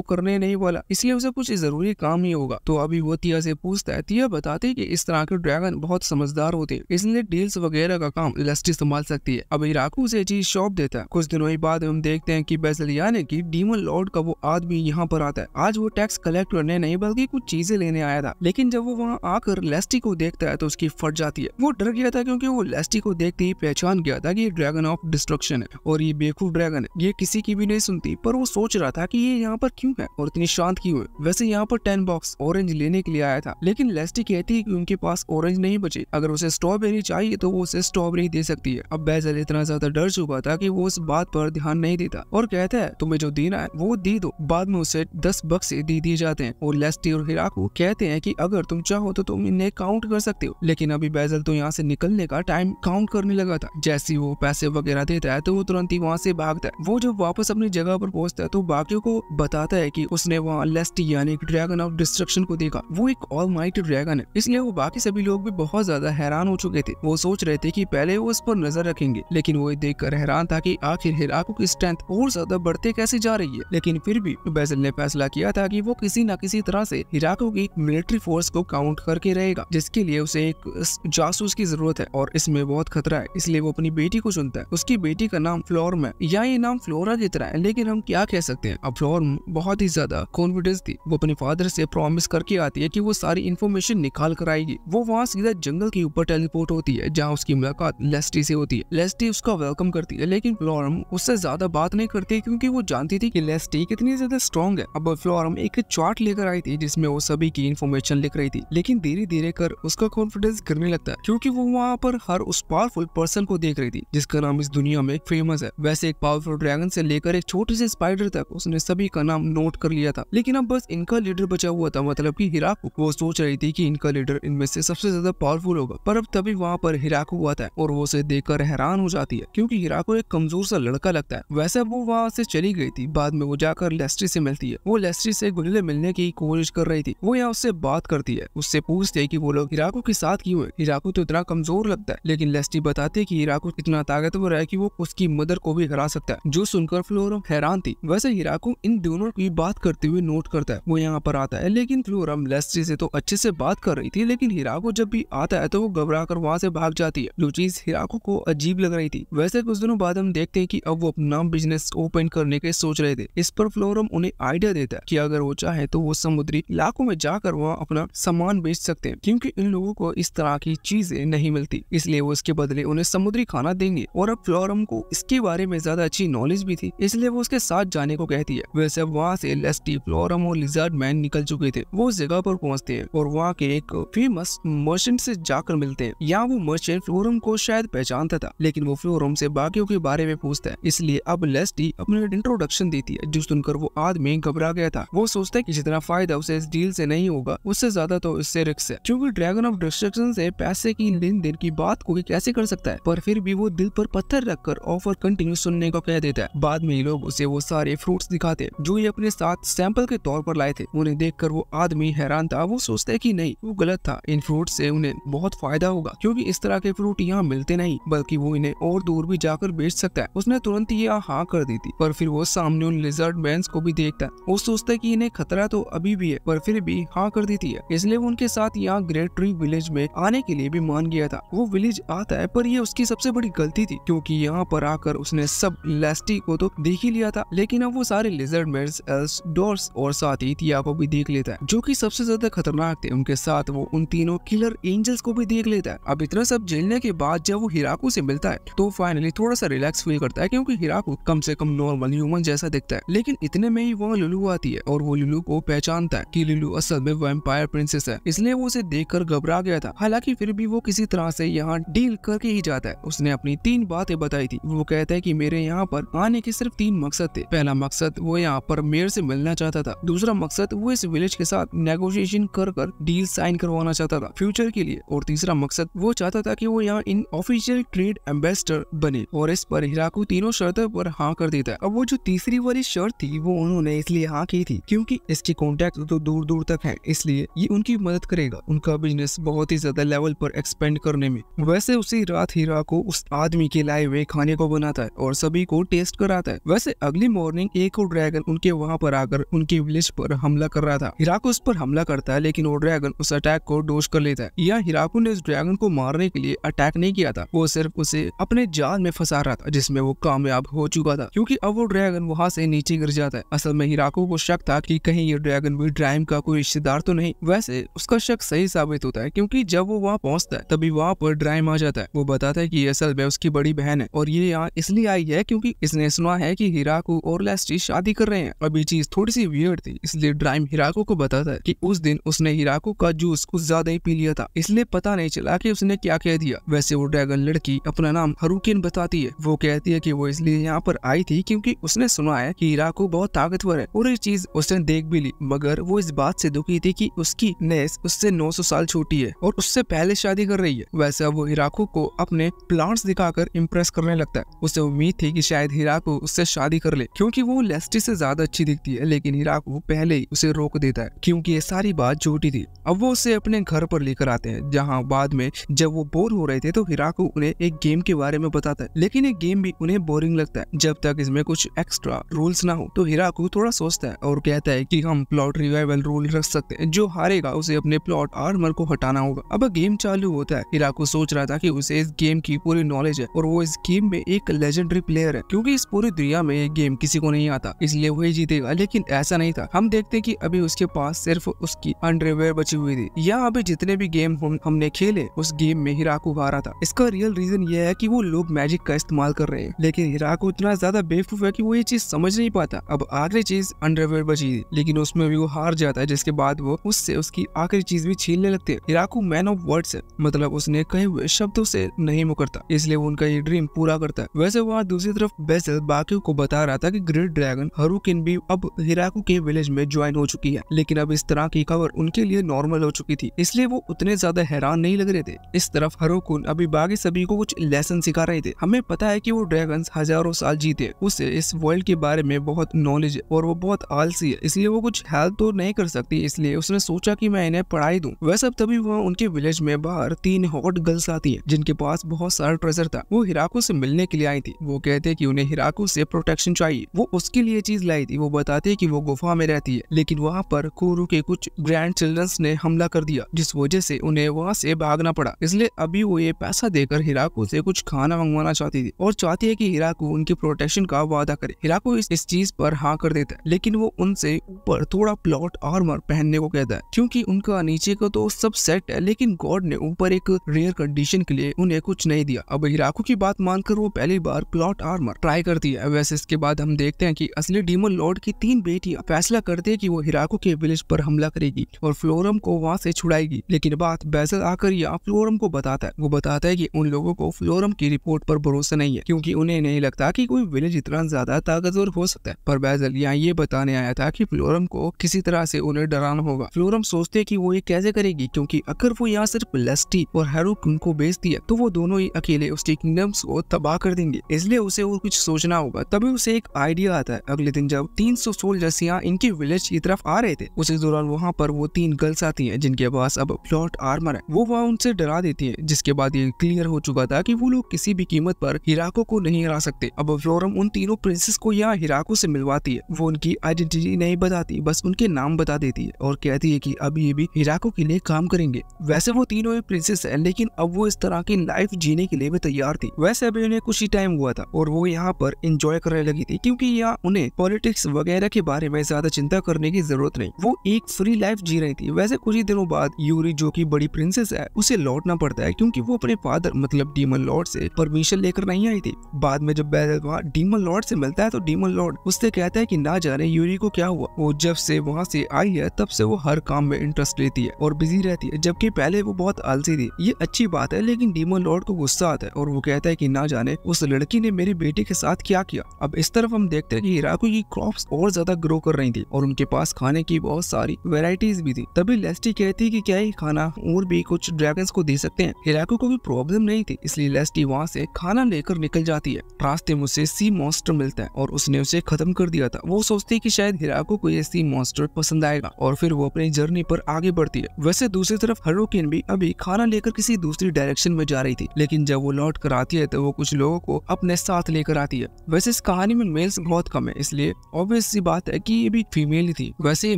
करने नहीं वाला, इसलिए उसे कुछ जरूरी काम ही होगा। तो अभी वो तिया से पूछता है। तिया बताती है कि इस तरह के ड्रैगन बहुत समझदार होते हैं, इसलिए डील्स वगैरह का काम लेस्टी संभाल सकती है। अब हिराकू उसे चीज सौंप देता है। कुछ दिनों बाद हम देखते हैं कि बेजल यानी कि डीमन लॉर्ड का वो आदमी यहाँ पर आता है। आज वो टैक्स कलेक्ट करने नहीं बल्कि कुछ चीजें लेने आया था, लेकिन जब वो वहाँ आकर लेस्टी को देखता है तो उसकी फट जाती है। वो डर गया था क्योंकि वो लेस्टी को देखते ही पहचान गया था कि ये ड्रैगन ऑफ डिस्ट्रक्शन है और ये बेवकूफ ड्रैगन है, ये किसी की भी नहीं सुनती। पर वो सोच रहा था कि ये यहाँ पर क्यों है और इतनी शांत क्यों है। वैसे यहाँ पर 10 बॉक्स ऑरेंज लेने के लिए आया था, लेकिन लेस्टी कहती है कि उनके पास ऑरेंज नहीं बचे, अगर उसे स्ट्रॉबेरी चाहिए तो वो उसे स्ट्रॉबेरी दे सकती है। अब बेजल इतना ज्यादा डर चुका था कि वो उस बात पर ध्यान नहीं देता और कहता है तुम्हें जो देना है वो दे दो। बाद में उसे 10 बक्से दे दिए जाते हैं और लेस्टी और हिराकू कहते हैं कि अगर तुम चाहो तो तुम इन्हें काउंट कर सकते हो। लेकिन अभी बेजल तो यहाँ से निकलने का टाइम काउंट करने लगा था। जैसे वो पैसे वगैरह देता है तो वो तुरंत ही वहाँ से भागता है। वो जब वापस अपनी जगह पर पहुंचता है तो बाकियों को बताता है कि उसने वहाँ लेस्टी यानी ड्रैगन ऑफ डिस्ट्रक्शन को देखा। वो एक ऑलमाइटी ड्रैगन है। इसलिए वो बाकी सभी लोग भी बहुत ज्यादा हैरान हो चुके थे। वो सोच रहे थे कि पहले वो उस पर नजर रखेंगे, लेकिन वो देखकर हैरान था कि आखिर हिराको की स्ट्रेंथ और ज्यादा बढ़ते कैसे जा रही है। लेकिन फिर भी बेसिल ने फैसला किया था कि वो किसी न किसी तरह से हिराको की मिलिट्री फोर्स को काउंट करके रहेगा, जिसके लिए उसे एक जासूस की जरूरत है और इसमें बहुत खतरा है। इसलिए वो अपनी बेटी को चुनता है। उसकी बेटी का नाम फ्लोरम है, या ये नाम फ्लोरा की तरह है, लेकिन हम क्या कह सकते हैं। अब फ्लोरम बहुत ही ज्यादा कॉन्फिडेंस थी। वो अपने फादर से प्रॉमिस करके आती है कि वो सारी इन्फॉर्मेशन निकाल कर आएगी। वो वहाँ सीधा जंगल के ऊपर टेलीपोर्ट होती है, जहाँ उसकी मुलाकात लेस्टी से होती है। लेस्टी उसका वेलकम करती है, लेकिन फ्लोरम उससे ज्यादा बात नहीं करती क्योंकि वो जानती थी कि लेस्टी कितनी ज्यादा स्ट्रॉन्ग है। अब फ्लोरम एक चार्ट लेकर आई थी जिसमें वो सभी की इन्फॉर्मेशन लिख रही थी, लेकिन धीरे धीरे कर उसका कॉन्फिडेंस गिरने लगता है क्योंकि वो वहाँ पर हर उस पावरफुल पर्सन को देख रही थी जिसका नाम इस दुनिया में फेमस है। वैसे एक पावरफुल ड्रैगन से लेकर एक छोटे से स्पाइडर तक उसने सभी का नाम नोट कर लिया था, लेकिन अब बस इनका लीडर बचा हुआ था, मतलब कि हिराको। वो सोच रही थी कि इनका लीडर इनमें से सबसे ज्यादा पावरफुल होगा, पर अब तभी वहाँ पर हिराको आता है और वो उसे देखकर हैरान हो जाती है क्योंकि हिराको एक कमजोर सा लड़का लगता है। वैसे वो वहाँ से चली गई थी। बाद में वो जाकर लेस्टी से मिलती है। वो लेस्टी से घुलने मिलने की कोशिश कर रही थी। वो यहाँ उससे बात करती है, उससे पूछते है कि वो लोग हिराको के साथ क्यों है। हिराको तो इतना कमजोर लगता है, लेकिन लेस्टी बताते है कि हिराको इतना ताकतवर है कि वो उसकी मदर को भी हरा सकता है, जो सुनकर फ्लोरम हैरान थी। वैसे हिराको इन दोनों की बात करते हुए नोट करता है। वो यहाँ पर आता है, लेकिन फ्लोरम लेस्टी से तो अच्छे से बात कर रही थी, लेकिन हिराको जब भी आता है तो वो घबरा कर वहाँ से भाग जाती है, जो चीज हिराको को अजीब लग रही थी। वैसे कुछ दिनों बाद हम देखते हैं कि अब वो अपना बिजनेस ओपन करने के सोच रहे थे। इस पर फ्लोरम उन्हें आइडिया देता है कि अगर वो चाहे तो वो समुद्री इलाकों में जाकर वहाँ अपना सामान बेच सकते हैं, क्योंकि इन लोगों को इस तरह की चीजें नहीं मिलती, इसलिए वो इसके बदले उन्हें समुद्री खाना देंगे। और अब फ्लोरम को इसके बारे में ज्यादा अच्छी नॉलेज भी थी, इसलिए वो उसके साथ जाने को कहती है। वैसे अब वहाँ से लेस्टी, फ्लोरम और लिजर्ड मैन निकल चुके थे। वो उस जगह पर पहुँचते हैं और वहाँ के एक फेमस मर्चेंट से जाकर मिलते हैं। यहाँ वो मर्चेंट फ्लोरम को शायद पहचानता था, लेकिन वो फ्लोरम से बाकियों के बारे में पूछता है। इसलिए अब लेस्टी अपने इंट्रोडक्शन देती है, जो सुनकर वो आदमी घबरा गया था। वो सोचता है कि जितना फायदा उसे इस डील से नहीं होगा, उससे ज्यादा तो इससे रिस्क है, क्योंकि ड्रैगन ऑफ डिस्ट्रक्शन से पैसे की लेन देन की बात को कैसे कर सकता है। पर फिर भी वो दिल पर पत्थर रखकर ऑफर कंटिन्यू सुनने को कह देता है। बाद में ये लोग उसे वो सारे फ्रूट्स दिखाते हैं जो ये अपने साथ सैंपल के तौर पर लाए थे। उन्हें देखकर वो आदमी हैरान था। वो सोचता है कि नहीं, वो गलत था। इन फ्रूट से उन्हें बहुत फायदा होगा, क्योंकि इस तरह के फ्रूट यहाँ मिलते नहीं, बल्कि वो इन्हें और दूर भी जाकर बेच सकता है। उसने तुरंत ही हाँ कर दी थी, पर फिर वो सामने उन लिजर्ड मैन्स को भी देखता है। वो सोचता है कि इन्हें खतरा तो अभी भी है, पर फिर भी हाँ कर देती है। इसलिए वो उनके साथ यहाँ ग्रेट ट्री विलेज में आने के लिए भी मान गया था। वो विलेज आता है, पर ये उसकी सबसे बड़ी गलती थी, क्योंकि यहाँ पर आकर उसने सब लेस्टी को तो देख ही लिया था, लेकिन अब वो सारे लिजर्ड मैन्स, एल्स, डॉर्स और साथ ही थिया को भी देख लेता है, जो कि सबसे ज्यादा खतरनाक थे। उनके साथ वो उन तीनों किलर एंजल्स को भी देख लेता है। अब इतना सब झेलने के बाद जब वो हिराको से मिलता है तो फाइनली थोड़ा सा रिलैक्स फील करता है, क्योंकि हिराको कम से कम नॉर्मल ह्यूमन जैसा दिखता है। लेकिन इतने में ही वहाँ लुलू आती है और वो लुलू को पहचानता है कि लुलू असल में वैम्पायर प्रिंसेस है, इसलिए वो उसे देखकर घबरा गया था। हालांकि फिर भी वो किसी तरह से यहाँ डील करके ही जाता है। उसने अपनी 3 बातें बताई थी। वो कहता है कि मेरे यहाँ पर आने के सिर्फ 3 मकसद थे। पहला मकसद, वो यहाँ पर मेयर से मिलना चाहता था। दूसरा मकसद, वो इस विलेज के साथ नेगोशिएशन कर डील साइन करवाना चाहता था फ्यूचर के लिए। और तीसरा मकसद, वो चाहता था कि वो यहाँ इन ऑफिशियल ट्रेड एम्बेसडर बने। और इस पर हिराको तीनों शर्तों पर हाँ कर देता है। अब वो जो तीसरी वाली शर्त थी वो उन्होंने इसलिए हाँ की थी क्योंकि इसके कॉन्टैक्ट तो दूर दूर तक है, इसलिए ये उनकी मदद करेगा उनका बिजनेस बहुत ही ज्यादा लेवल पर एक्सपेंड करने में। वैसे उसी रात हिराको उस आदमी के लाए हुए खाने को बनाता है और सभी को टेस्ट कराता है। वैसे अगली मॉर्निंग एक और ड्रैगन उनके वहाँ पर आकर उनके विलेज पर हमला कर रहा था। हिराको उस पर हमला करता है, लेकिन वो ड्रैगन उस अटैक को डोज कर लेता है। या हिराको ने उस ड्रैगन को मारने के लिए अटैक नहीं किया था, वो सिर्फ उसे अपने जाल में फंसा रहा था, जिसमें वो कामयाब हो चुका था, क्योंकि अब वो ड्रैगन वहाँ से नीचे गिर जाता है। असल में हिराको को शक था कि कहीं ये ड्रैगन भी ड्राइम का कोई रिश्तेदार तो नहीं। वैसे उसका शक सही साबित होता है, क्योंकि जब वो वहाँ पहुँचता है तभी वहाँ पर ड्राइम आ जाता है। वो बताता है कि असल में उसकी बड़ी बहन है और ये यहाँ इसलिए आई है क्योंकि इसने सुना है कि हिराको और लेस्टी शादी कर रहे हैं। अब ये चीज थोड़ी सी वियर्ड थी, इसलिए ड्राइम हिराको को बताता है कि उस दिन उसने हिराको का जूस कुछ ज्यादा ही पी लिया था, इसलिए पता नहीं चला कि उसने क्या कह दिया। वैसे वो ड्रैगन लड़की अपना नाम हारुकेन बताती है। वो कहती है कि वो इसलिए यहाँ पर आई थी क्योंकि उसने सुना है कि हिराको बहुत ताकतवर है और ये चीज उसने देख भी ली, मगर वो इस बात से दुखी थी कि उसकी नेस उससे 900 साल छोटी है और उससे पहले शादी कर रही है। वैसे अब वो हिराको को अपने प्लांट्स दिखाकर इम्प्रेस करने लगता है। उसे उम्मीद थी कि शायद हिराको उससे शादी कर ले, क्योंकि वो लेस्टी से ज्यादा अच्छी दिखती है, लेकिन हिराको पहले ही उसे रोक देता है, क्योंकि ये सारी बात झूठी थी। अब वो उसे अपने घर पर लेकर आते हैं, जहाँ बाद में जब वो बोर हो रहे थे तो हिराकू उन्हें एक गेम के बारे में बताता है, लेकिन ये गेम भी उन्हें बोरिंग लगता है जब तक इसमें कुछ एक्स्ट्रा रूल्स ना हो। तो हिराकू थोड़ा सोचता है और कहता है कि हम प्लॉट रिवाइवल रूल रख सकते हैं, जो हारेगा उसे अपने प्लॉट आर्मर को हटाना होगा। अब गेम चालू होता है। हिराकू सोच रहा था कि उसे इस गेम की पूरी नॉलेज है और वो इस गेम में एक लेजेंडरी प्लेयर है, क्योंकि इस पूरी दुनिया में ये गेम किसी को नहीं आता, इसलिए वही जीतेगा। लेकिन ऐसा नहीं था। हम देखते कि अभी उसके पास सिर्फ उसकी अंडरवेयर बची हुई थी। यहाँ अभी जितने भी गेम हमने खेले उस गेम में हिराकू हारा था। इसका रियल रीजन ये है कि वो लोग मैजिक का इस्तेमाल कर रहे हैं, लेकिन हिराकू इतना ज्यादा बेवकूफ है कि वो ये चीज समझ नहीं पाता। अब आखिरी चीज अंडरवेयर बची थी, लेकिन उसमें भी वो हार जाता है, जिसके बाद वो उससे उसकी आखिरी चीज भी छीनने लगते हैं। हिराकू मैन ऑफ वर्ड्स है, मतलब उसने कहे हुए शब्दों से नहीं मुकरता, इसलिए वो उनका ये ड्रीम पूरा करता है। वैसे वहाँ दूसरी तरफ बेज़ल बाकियों को बता रहा था कि ग्रेट ड्रैगन हारुकिन भी अब हिराकू के विलेज में ज्वाइन हो चुकी है, लेकिन अब इस तरह की खबर उनके लिए नॉर्मल हो चुकी थी, इसलिए वो उतने ज्यादा हैरान नहीं लग रहे थे। इस तरफ हारुकिन अभी बाकी सभी को कुछ लेसन सिखा रहे थे। हमें पता है कि वो ड्रैगन्स हजारों साल जीते, उसे इस वर्ल्ड के बारे में बहुत नॉलेज है और वो बहुत आलसी है, इसलिए वो कुछ हेल्प तो नहीं कर सकती, इसलिए उसने सोचा कि मैं इन्हें पढ़ाई दूं। वैसे अब तभी वो उनके विलेज में बाहर 3 हॉट गर्ल्स आती है, जिनके पास बहुत सारा ट्रेजर था। वो हिराकू से मिलने के लिए आई थी। वो कहते कि उन्हें हिराकू से प्रोटेक्शन चाहिए। वो उसके लिए चीज लाई थी। वो बताते कि वो गुफा में रहती है, लेकिन वहाँ पर कुरु के कुछ ग्रैंड चिल्ड्रंस ने हमला कर दिया, जिस वजह से उन्हें वहाँ से भागना पड़ा। इसलिए अभी वो ये पैसा देकर हिराकू से कुछ खाना मंगवाना चाहती थी और चाहती है कि हिराकू उनकी प्रोटेक्शन का वादा करे। हिराकू इस चीज पर हाँ कर देता है, लेकिन वो उनसे ऊपर थोड़ा प्लॉट आर्मर पहनने को कहता है, क्योंकि उनका नीचे को तो सब सेट है, लेकिन गॉड ने ऊपर एक रेयर कंडीशन के लिए उन्हें कुछ नहीं दिया। अब हिराकू की बात मानकर वो पहली बार प्लॉट आर्मर ट्राई करती है। वैसे इसके बाद हम देखते हैं कि असली डीमन लॉर्ड की 3 बेटियां फैसला करते हैं कि वो हिराकू के विलेज पर हमला करेगी और फ्लोरम को वहाँ से छुड़ाएगी। लेकिन बात बेज़ल आकर यहाँ फ्लोरम को बताता है। वो बताता है कि उन लोगों को फ्लोरम की रिपोर्ट पर भरोसा नहीं है, क्योंकि उन्हें नहीं लगता कि कोई विलेज इतना ज्यादा ताकतवर हो सकता है। पर बेज़ल यहाँ ये बताने आया था कि फ्लोरम को किसी तरह से उन्हें डराना होगा। फ्लोरम सोचते है कि वो ये कैसे करेगी, क्योंकि अगर वो यहाँ सिर्फ लेस्टी और हारुकिन को बेचती है तो वो दोनों ही अकेले उसके किंगडम्स को तबाह कर देंगे, इसलिए उसे और कुछ सोचना होगा। तभी उसे एक आइडिया आता है। अगले दिन जब 300 सोल्जर्स यहाँ इनके विलेज की तरफ आ रहे थे, उसी दौरान वहाँ पर वो 3 गर्ल्स आती हैं जिनके पास अब प्लॉट आर्मर है। वो वहाँ उनसे डरा देती है, जिसके बाद ये क्लियर हो चुका था कि वो लोग किसी भी कीमत पर हिराकू को नहीं हरा सकते। अब फ्लोरम उन तीनों प्रिंसेस को यहाँ हिराकू से मिलवाती है। वो उनकी आइडेंटिटी नहीं बताती, बस उनके नाम बता देती है और कहती है कि अभी ये भी हिराकू के लिए काम करेंगे। वैसे वो तीनों ही प्रिंसेस है, लेकिन अब वो इस तरह की लाइफ जीने के लिए भी तैयार थी। वैसे अभी उन्हें कुछ ही टाइम हुआ था और वो यहाँ पर एंजॉय करने लगी थी, क्योंकि यहाँ उन्हें पॉलिटिक्स वगैरह के बारे में ज्यादा चिंता करने की जरूरत नहीं। वो एक फ्री लाइफ जी रही थी। वैसे कुछ ही दिनों बाद यूरी, जो की बड़ी प्रिंसेस है, उसे लौटना पड़ता है, क्योंकि वो अपने फादर मतलब डीमन लॉर्ड से परमिशन लेकर नहीं आई थी। बाद में जब बेज़ल वहाँ डीमन लॉर्ड से मिलता है तो डीमन लॉर्ड उससे कहता है कि ना जाने यूरी को क्या हुआ। वो जब से वहाँ से आई है तब से वो हर काम में इंटरेस्ट लेती है और बिजी रहती है, जबकि पहले वो बहुत आलसी थी। ये अच्छी बात है, लेकिन डीमन लॉर्ड को गुस्सा आता है और वो कहता है कि ना जाने उस लड़की ने मेरी बेटी के साथ क्या किया। अब इस तरफ हम देखते हैं कि हिराकू की क्रॉप्स और ज्यादा ग्रो कर रही थी और उनके पास खाने की बहुत सारी वेराइटीज भी थी। तभी लेस्टी कहती है कि क्या ये खाना और भी कुछ ड्रैगन्स को दे सकते हैं। हिराकू को भी प्रॉब्लम नहीं थी, इसलिए लेस्टी वहाँ से खाना लेकर निकल जाती है। रास्ते में उसे सी मॉन्स्टर मिलता है और उसने उसे खत्म कर दिया था। वो सोचती है कि शायद हिराकू को ये सी मॉन्स्टर पसंद आएगा और फिर वो अपनी जर्नी पर आगे बढ़ती है। वैसे दूसरी तरफ हारुकिन भी अभी खाना लेकर किसी दूसरी डायरेक्शन में जा रही थी, लेकिन जब वो लौट कर आती है तो वो कुछ लोगों को अपने साथ लेकर आती है। वैसे इस कहानी में मेल्स बहुत कम है, इसलिए ऑब्वियस सी बात है कि ये भी फीमेल ही थी। वैसे ये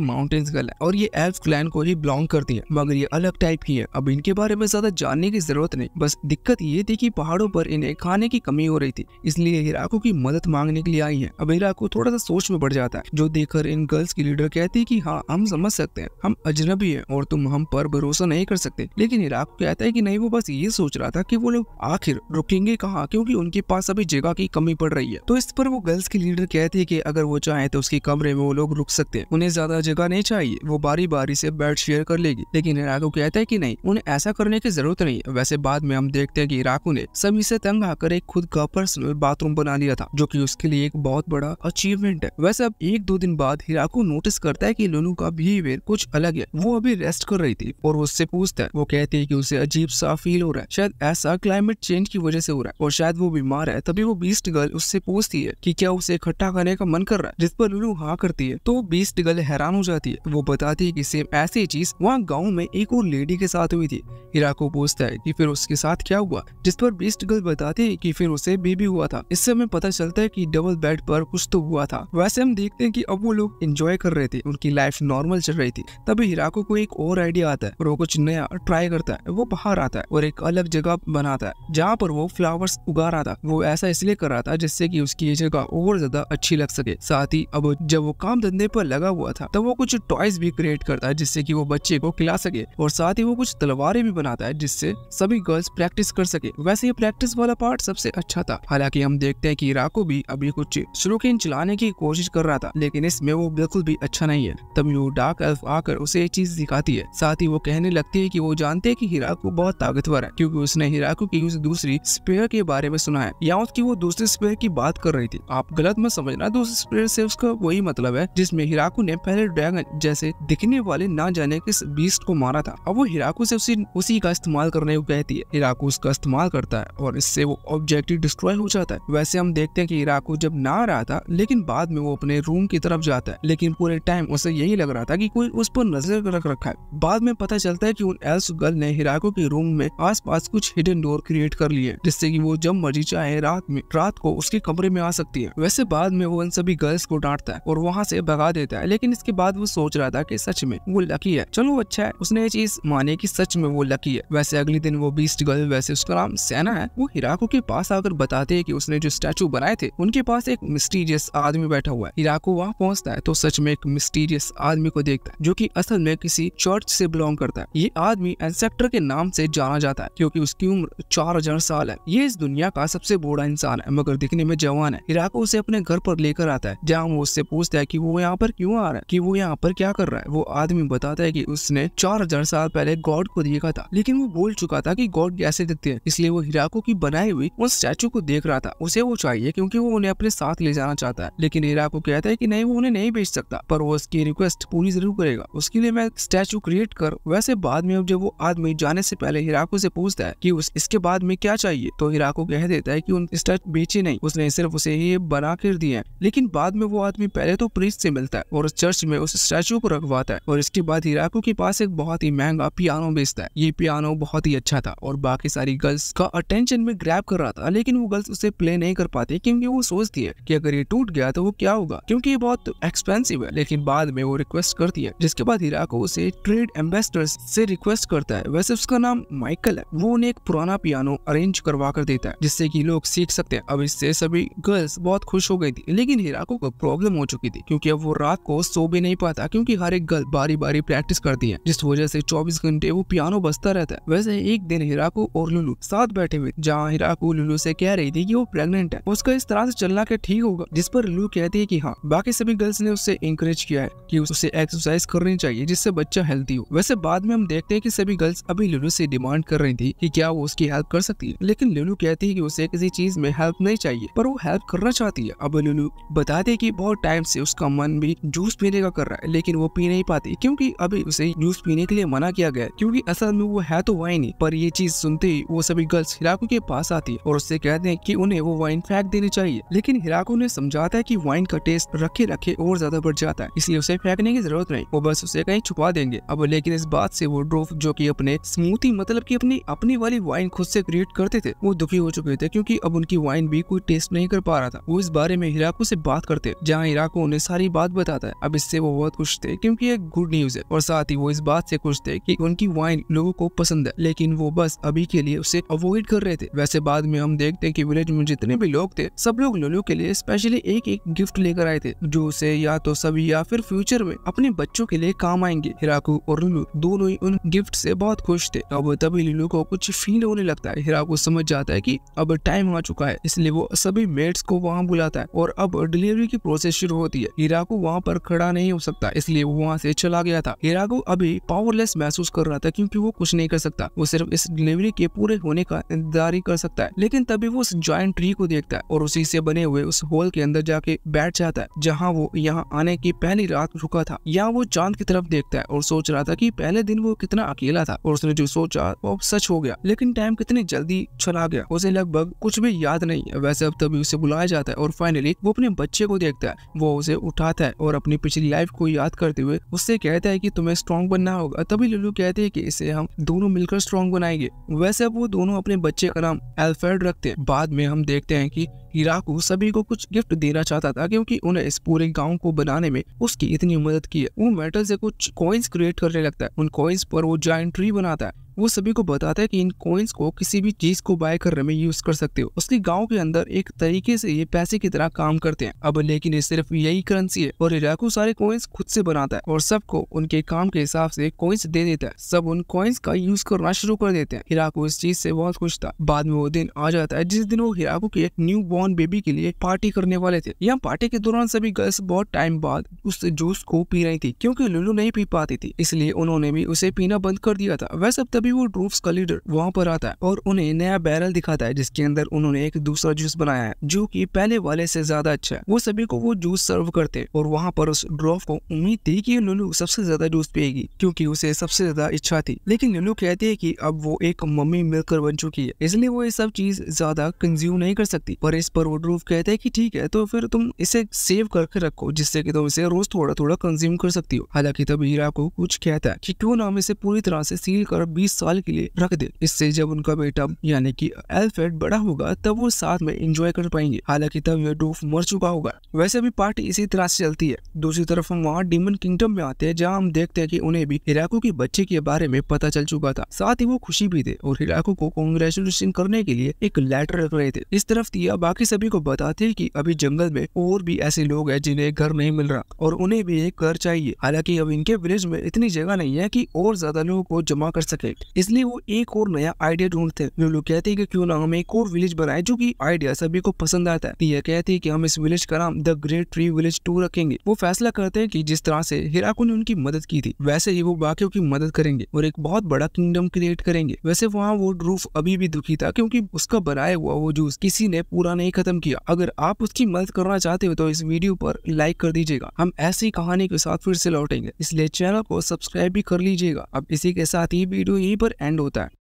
माउंटेन्स गर्ल है और ये एल्फ क्लैन को ही बिलोंग करती है, मगर ये अलग टाइप की है। अब इनके बारे में ज्यादा जानने की जरूरत नहीं, बस दिक्कत ये थी कि पहाड़ों पर इन्हें खाने की कमी हो रही थी, इसलिए हिराकू की मदद मांगने के लिए आई है। अब हिराकू थोड़ा सा सोच में पड़ जाता है, जो देखकर इन गर्ल्स की लीडर कहती है कि हाँ हम समझ सकते हैं, हम अजनबी हैं और तुम हम पर भरोसा नहीं कर सकते। लेकिन हिराकू कहता है कि नहीं, वो बस ये सोच रहा था कि वो लोग आखिर रुकेंगे कहाँ, क्योंकि उनके पास अभी जगह की कमी पड़ रही है। तो इस पर वो गर्ल्स की लीडर कहती है कि अगर वो चाहे तो उसके कमरे में वो लोग रुक सकते हैं, उन्हें ज्यादा जगह नहीं चाहिए, वो बारी बारी से बेड शेयर कर लेगी। लेकिन हिराकू कहता है कि नहीं, उन्हें ऐसा करने की जरूरत नहीं है। वैसे बाद में हम देखते हैं कि हिराकू ने सभी से तंग आकर एक खुद का पर्सनल बाथरूम बना लिया था, जो कि उसके लिए एक बहुत बड़ा अचीवमेंट है। वैसे अब 1-2 दिन बाद हिराकू नोटिस करता है कि लुलू का बिहेवियर कुछ अलग है। वो अभी रेस्ट कर रही थी और उससे पूछता है। वो कहती है कि उसे अजीब सा फील हो रहा है, शायद ऐसा क्लाइमेट चेंज की वजह से हो रहा है और शायद वो बीमार है। तभी वो बीस्ट गर्ल उससे पूछती है कि क्या उसे इकट्ठा करने का मन कर रहा है, जिस पर लुलू हाँ करती है। तो बीस्ट गर्ल हैरान हो जाती है। वो बताती बताती है कि सेम ऐसी चीज वहाँ गाँव में एक और लेडी के साथ हुई थी। हिराको पूछता है कि फिर उसके साथ क्या हुआ, जिस पर बीस्ट गर्ल बताती है कि फिर उसे बेबी हुआ था। इससे हमें पता चलता है कि डबल बेड पर कुछ तो हुआ था। वैसे हम देखते हैं कि अब वो लोग एंजॉय कर रहे थे, उनकी लाइफ नॉर्मल चल रही थी। तभी हिराको को एक और आइडिया आता है और वो कुछ नया ट्राई करता है। वो बाहर आता है और एक अलग जगह बनाता है जहाँ पर वो फ्लावर्स उगा रहा था। वो ऐसा इसलिए कर रहा था जिससे कि उसकी ये जगह और ज्यादा अच्छी लग सके। साथ ही अब जब वो काम धंधे पर लगा हुआ था तब वो कुछ टॉयज भी क्रिएट करता है जिससे कि वो बच्चे को खिला सके, और साथ ही वो कुछ तलवारें भी बनाता है जिससे सभी गर्ल्स प्रैक्टिस कर सके। वैसे ये प्रैक्टिस वाला पार्ट सबसे अच्छा था। हालांकि हम देखते हैं कि हिराको भी अभी कुछ शूरिकेन चलाने की कोशिश कर रहा था, लेकिन इसमें वो बिल्कुल भी अच्छा नहीं है। तभी वो डार्क एल्फ आकर उसे एक चीज दिखाती है। साथ ही वो कहने लगती है कि वो जानते हैं कि हिराको बहुत ताकतवर है क्योंकि उसने हिराको की उस दूसरी स्पेयर के बारे में सुना है, या उसकी वो दूसरी स्पेयर की बात कर रही थी। आप गलत मत समझना, दूसरी स्पेयर से उसका वही मतलब है जिसमें हिराको ने पहले ड्रैगन जैसे दिखने वाले ना जाने किस बीस्ट को मारा था। अब वो हिराको से उसी का इस्तेमाल करने को कहती है। हिराको उसका इस्तेमाल करता है और इससे वो ऑब्जेक्टिव डिस्ट्रॉय हो जाता है। वैसे हम देखते हैं कि हिराको जब ना रहा था, लेकिन बाद में वो अपने रूम की तरफ जाता है, लेकिन पूरे टाइम उसे यही लग रहा था कि कोई उस पर नजर रख रखा है। बाद में पता चलता है कि उन एल्फ गर्ल ने हिराको के रूम में आसपास कुछ हिडन डोर क्रिएट कर लिए जिससे कि वो जब मर्जी चाहे रात को उसके कमरे में आ सकती है। वैसे बाद में वो उन सभी गर्ल्स को डांटता है और वहाँ से भगा देता है, लेकिन इसके बाद वो सोच रहा था कि सच में वो लकी है। चलो अच्छा है, उसने ये चीज माने कि सच में वो लकी है। वैसे अगले दिन वो बीस्ट गर्ल, वैसे उसका नाम सेना है, वो हिराको के पास आकर बताते हैं कि उसने जो स्टैचू बनाए थे उनके पास एक मिस्टीरियस आदमी बैठा हुआ है। हिराको वहाँ पहुँचता है तो सच में एक मिस्टीरियस आदमी को देखता है जो कि असल में किसी चर्च से बिलोंग करता है। ये आदमी एंसेप्टर के नाम से जाना जाता है क्योंकि उसकी उम्र 4000 साल है। ये इस दुनिया का सबसे बड़ा इंसान है मगर दिखने में जवान है। हिराको उसे अपने घर पर लेकर आता है जहाँ वो उससे पूछता है कि वो यहाँ पर क्यों आ रहा है, कि वो यहाँ पर क्या कर रहा है। वो आदमी बताता है कि उसने 4000 साल पहले गॉड को देखा था, लेकिन वो भूल चुका था कि गॉड कैसे दिखते हैं, इसलिए वो हिराको की बनाई हुई उस स्टैचू को देख रहा था। उसे वो चाहिए क्योंकि वो उन्हें अपने साथ ले जाना चाहता है, लेकिन हिराको कहता है कि नहीं, वो उन्हें नहीं बेच सकता, पर वो उसकी रिक्वेस्ट पूरी जरूर करेगा। उसके लिए मैं स्टैचू क्रिएट कर। वैसे बाद में जब वो आदमी जाने से पहले हिराको से पूछता है कि इसके बाद में क्या चाहिए, तो हिराको कह देता है कि उन स्टैचू बेचे नहीं, उसने सिर्फ उसे ये बना कर दिए। लेकिन बाद में वो आदमी पहले तो प्रीस्ट से मिलता है और उस चर्च में उस स्टैचू को रखवाता है, और इसके बाद हिराको के पास एक बहुत ही महंगा पियानो बेचता है। ये पियानो बहुत ही अच्छा था और बाकी सारी गर्ल्स का अटेंशन में ग्रैब कर रहा था, लेकिन वो गर्ल्स उसे प्ले नहीं कर पाती क्योंकि वो सोचती है कि अगर ये टूट गया तो वो क्या होगा, क्योंकि ये बहुत एक्सपेंसिव है। लेकिन बाद में वो रिक्वेस्ट करती है, जिसके बाद हिराको उसे ट्रेड एम्बेसडर से रिक्वेस्ट करता है। वैसे उसका नाम माइकल है। वो उन्हें एक पुराना पियानो अरेंज करवा कर देता है जिससे कि लोग सीख सकते हैं। अब इससे सभी गर्ल्स बहुत खुश हो गई थी, लेकिन हिराको को प्रॉब्लम हो चुकी थी क्योंकि अब वो रात को सो भी नहीं पाता क्योंकि हर एक गर्ल बारी बारी प्रैक्टिस करती है, जिस वजह से 24 घंटे वो पियानो बजता रहता है। वैसे एक दिन हिराको और लुलू साथ बैठे हुए, जहाँ हिराको लुलू से कह रही थी कि वो प्रेग्नेंट है, उसका इस तरह से चलना क्या ठीक होगा, जिस पर लुलू कहती है कि हाँ। बाकी सभी गर्ल्स ने उससे इंकरेज किया है कि उसे एक्सरसाइज करनी चाहिए जिससे बच्चा हेल्थी हो। वैसे बाद में हम देखते हैं कि सभी गर्ल्स अभी लुलू से डिमांड कर रही थी कि क्या वो उसकी हेल्प कर सकती है, लेकिन लुलू कहती है कि उसे किसी चीज में हेल्प नहीं चाहिए, पर वो हेल्प करना चाहती है। अब लुलू बताते है कि बहुत टाइम से उसका मन भी जूस पीने का कर रहा है, लेकिन वो पी नहीं पाती क्योंकि अभी उसे जूस पीने के लिए मना किया गया, क्योंकि असल में वो है तो वाइन ही। पर ये चीज सुनते ही वो सभी गर्ल्स हिराको के पास आती है और उससे कहते हैं कि उन्हें वो वाइन फेंक देनी चाहिए, लेकिन हिराको ने समझाता है कि वाइन का टेस्ट रखे रखे और ज्यादा बढ़ जाता है, इसलिए उसे फेंकने की जरूरत नहीं, वो बस उसे कहीं छुपा देंगे। अब लेकिन इस बात से वो ड्रोफ, जो कि अपने स्मूथी मतलब कि अपनी वाली वाइन खुद से क्रिएट करते थे, वो दुखी हो चुके थे क्योंकि अब उनकी वाइन भी कोई टेस्ट नहीं कर पा रहा था। वो इस बारे में हिराको से बात करते, जहाँ हिराको उन्हें सारी बात बताता है। अब इससे वो बहुत खुश थे क्योंकि एक गुड न्यूज है, और साथ ही वो इस बात से खुश थे कि उनकी वाइन लोगों को पसंद है, लेकिन वो बस अभी के लिए उसे अवॉइड कर रहे थे। वैसे बाद में हम देखते हैं कि विलेज में जितने भी लोग थे, सब लोग लुलू के लिए स्पेशली एक एक गिफ्ट लेकर आए थे, जो उसे या तो सभी या फिर फ्यूचर में अपने बच्चों के लिए काम आएंगे। हिराको और लुलू दोनों ही उन गिफ्ट से बहुत खुश थे। अब तभी लुलू को कुछ फील होने लगता है। हिराको समझ जाता है कि अब टाइम आ चुका है, इसलिए वो सभी मेट्स को वहाँ बुलाता है और अब डिलीवरी की प्रोसेस शुरू होती है। हिराको वहाँ पर खड़ा नहीं हो सकता, इसलिए वो वहाँ से चला गया था। हिराको अभी पावरलेस महसूस कर रहा था क्योंकि वो कुछ नहीं कर सकता, वो सिर्फ इस डिलीवरी के पूरे होने का इंतजार ही कर सकता है। लेकिन तभी वो उस जॉइंट ट्री को देखता है और उसी से बने हुए उस होल के अंदर जाके बैठ जाता है जहाँ वो यहाँ आने की पहली रात रुका था। यहाँ वो चांद की तरफ देखता है और सोच रहा था कि पहले दिन वो कितना अकेला था, और उसने जो सोचा वो सच हो गया। लेकिन टाइम कितनी जल्दी चला गया, उसे लगभग कुछ भी याद नहीं है। वैसे अब तभी उसे बुलाया जाता है और फाइनली वो अपने बच्चे को देखता है। वो उसे उठाता है और अपनी पिछली लाइफ को याद करते हुए उससे कहता है कि तुम्हें स्ट्रॉन्ग बनना होगा। तभी लुलू कहते हैं कि इसे हम दोनों मिलकर स्ट्रॉन्ग बनाएंगे। वैसे अब वो दोनों अपने बच्चे का नाम एल्फ्रेड रखते हैं। बाद में हम देखते हैं कि हिराकू सभी को कुछ गिफ्ट देना चाहता था क्योंकि उन्हें इस पूरे गांव को बनाने में उसकी इतनी मदद की है। वो मेटल से कुछ कॉइन्स क्रिएट करने लगता है। उन कॉइन्स पर वो जायंट ट्री बनाता है। वो सभी को बताता है कि इन कॉइन्स को किसी भी चीज को बाय करने में यूज कर सकते हो। उसके गांव के अंदर एक तरीके से ये पैसे की तरह काम करते हैं। अब लेकिन ये सिर्फ यही करेंसी है और हिराकू सारे कॉइन्स खुद से बनाता है और सबको उनके काम के हिसाब से कॉइन्स दे देता है। सब उन कॉइन्स का यूज करना शुरू कर देते हैं। हिराकू इस चीज से बहुत खुश था। बाद में वो दिन आ जाता है जिस दिन वो हिराकू के न्यू बॉर्न बेबी के लिए पार्टी करने वाले थे। यहाँ पार्टी के दौरान सभी गर्ल्स बहुत टाइम बाद उस जूस को पी रही थी क्योंकि लुलू नहीं पी पाती थी, इसलिए उन्होंने भी उसे पीना बंद कर दिया था। वैसे तभी वो ड्रूफ्स का लीडर वहाँ पर आता है और उन्हें नया बैरल दिखाता है जिसके अंदर उन्होंने एक दूसरा जूस बनाया है जो कि पहले वाले से ज्यादा अच्छा है। वो सभी को वो जूस सर्व करते हैं और वहाँ पर उस ड्रॉफ को उम्मीद थी कि लुलू सबसे ज्यादा जूस पिएगी क्योंकि उसे सबसे ज्यादा इच्छा थी। लेकिन लुलू कहती है कि अब वो एक मम्मी मिलकर बन चुकी है, इसलिए वो ये सब चीज ज्यादा कंज्यूम नहीं कर सकती। और इस पर वो ड्रूफ कहते हैं कि ठीक है तो फिर तुम इसे सेव करके रखो जिससे कि तुम इसे रोज थोड़ा थोड़ा कंज्यूम कर सकती हो। हालांकि तब हिराकू कुछ कहता है कि क्यों ना हम इसे पूरी तरह से सील कर 20 साल के लिए रख दे। इससे जब उनका बेटा यानी कि एल्फ्रेड बड़ा होगा तब वो साथ में एंजॉय कर पाएंगे। हालांकि तब ये ड्रूफ मर चुका होगा। वैसे भी पार्टी इसी तरह से चलती है। दूसरी तरफ हम वहाँ डीमन किंगडम में आते हैं जहाँ हम देखते हैं कि उन्हें भी हिराकू के बच्चे के बारे में पता चल चुका था। साथ ही वो खुशी भी थे और हिराकू को कांग्रेचुलेशन करने के लिए एक लेटर रख रहे थे। इस तरफ तिया बाकी सभी को बताते हैं कि अभी जंगल में और भी ऐसे लोग हैं जिन्हें घर नहीं मिल रहा और उन्हें भी एक घर चाहिए। हालांकि अब इनके विलेज में इतनी जगह नहीं है कि और ज्यादा लोगों को जमा कर सके, इसलिए वो एक और नया आइडिया ढूंढते हैं। लुलू कहते हैं कि क्यों ना हम एक और विलेज बनाए जो कि आइडिया सभी को पसंद आता है। तिया कहती है कि हम इस विलेज का नाम द ग्रेट ट्री विलेज 2 रखेंगे। वो फैसला करते हैं कि जिस तरह से हिराकू ने उनकी मदद की थी वैसे ही वो बाकियों की मदद करेंगे और एक बहुत बड़ा किंगडम क्रिएट करेंगे। वैसे वहाँ वो ड्रूफ अभी भी दुखी था क्योंकि उसका बनाया हुआ वो जूस किसी ने पूरा नहीं खत्म किया। अगर आप उसकी मदद करना चाहते हो तो इस वीडियो पर लाइक कर दीजिएगा। हम ऐसी कहानी के साथ फिर से लौटेंगे, इसलिए चैनल को सब्सक्राइब भी कर लीजिएगा। अब इसी के साथ ही वीडियो यहीं पर एंड होता है।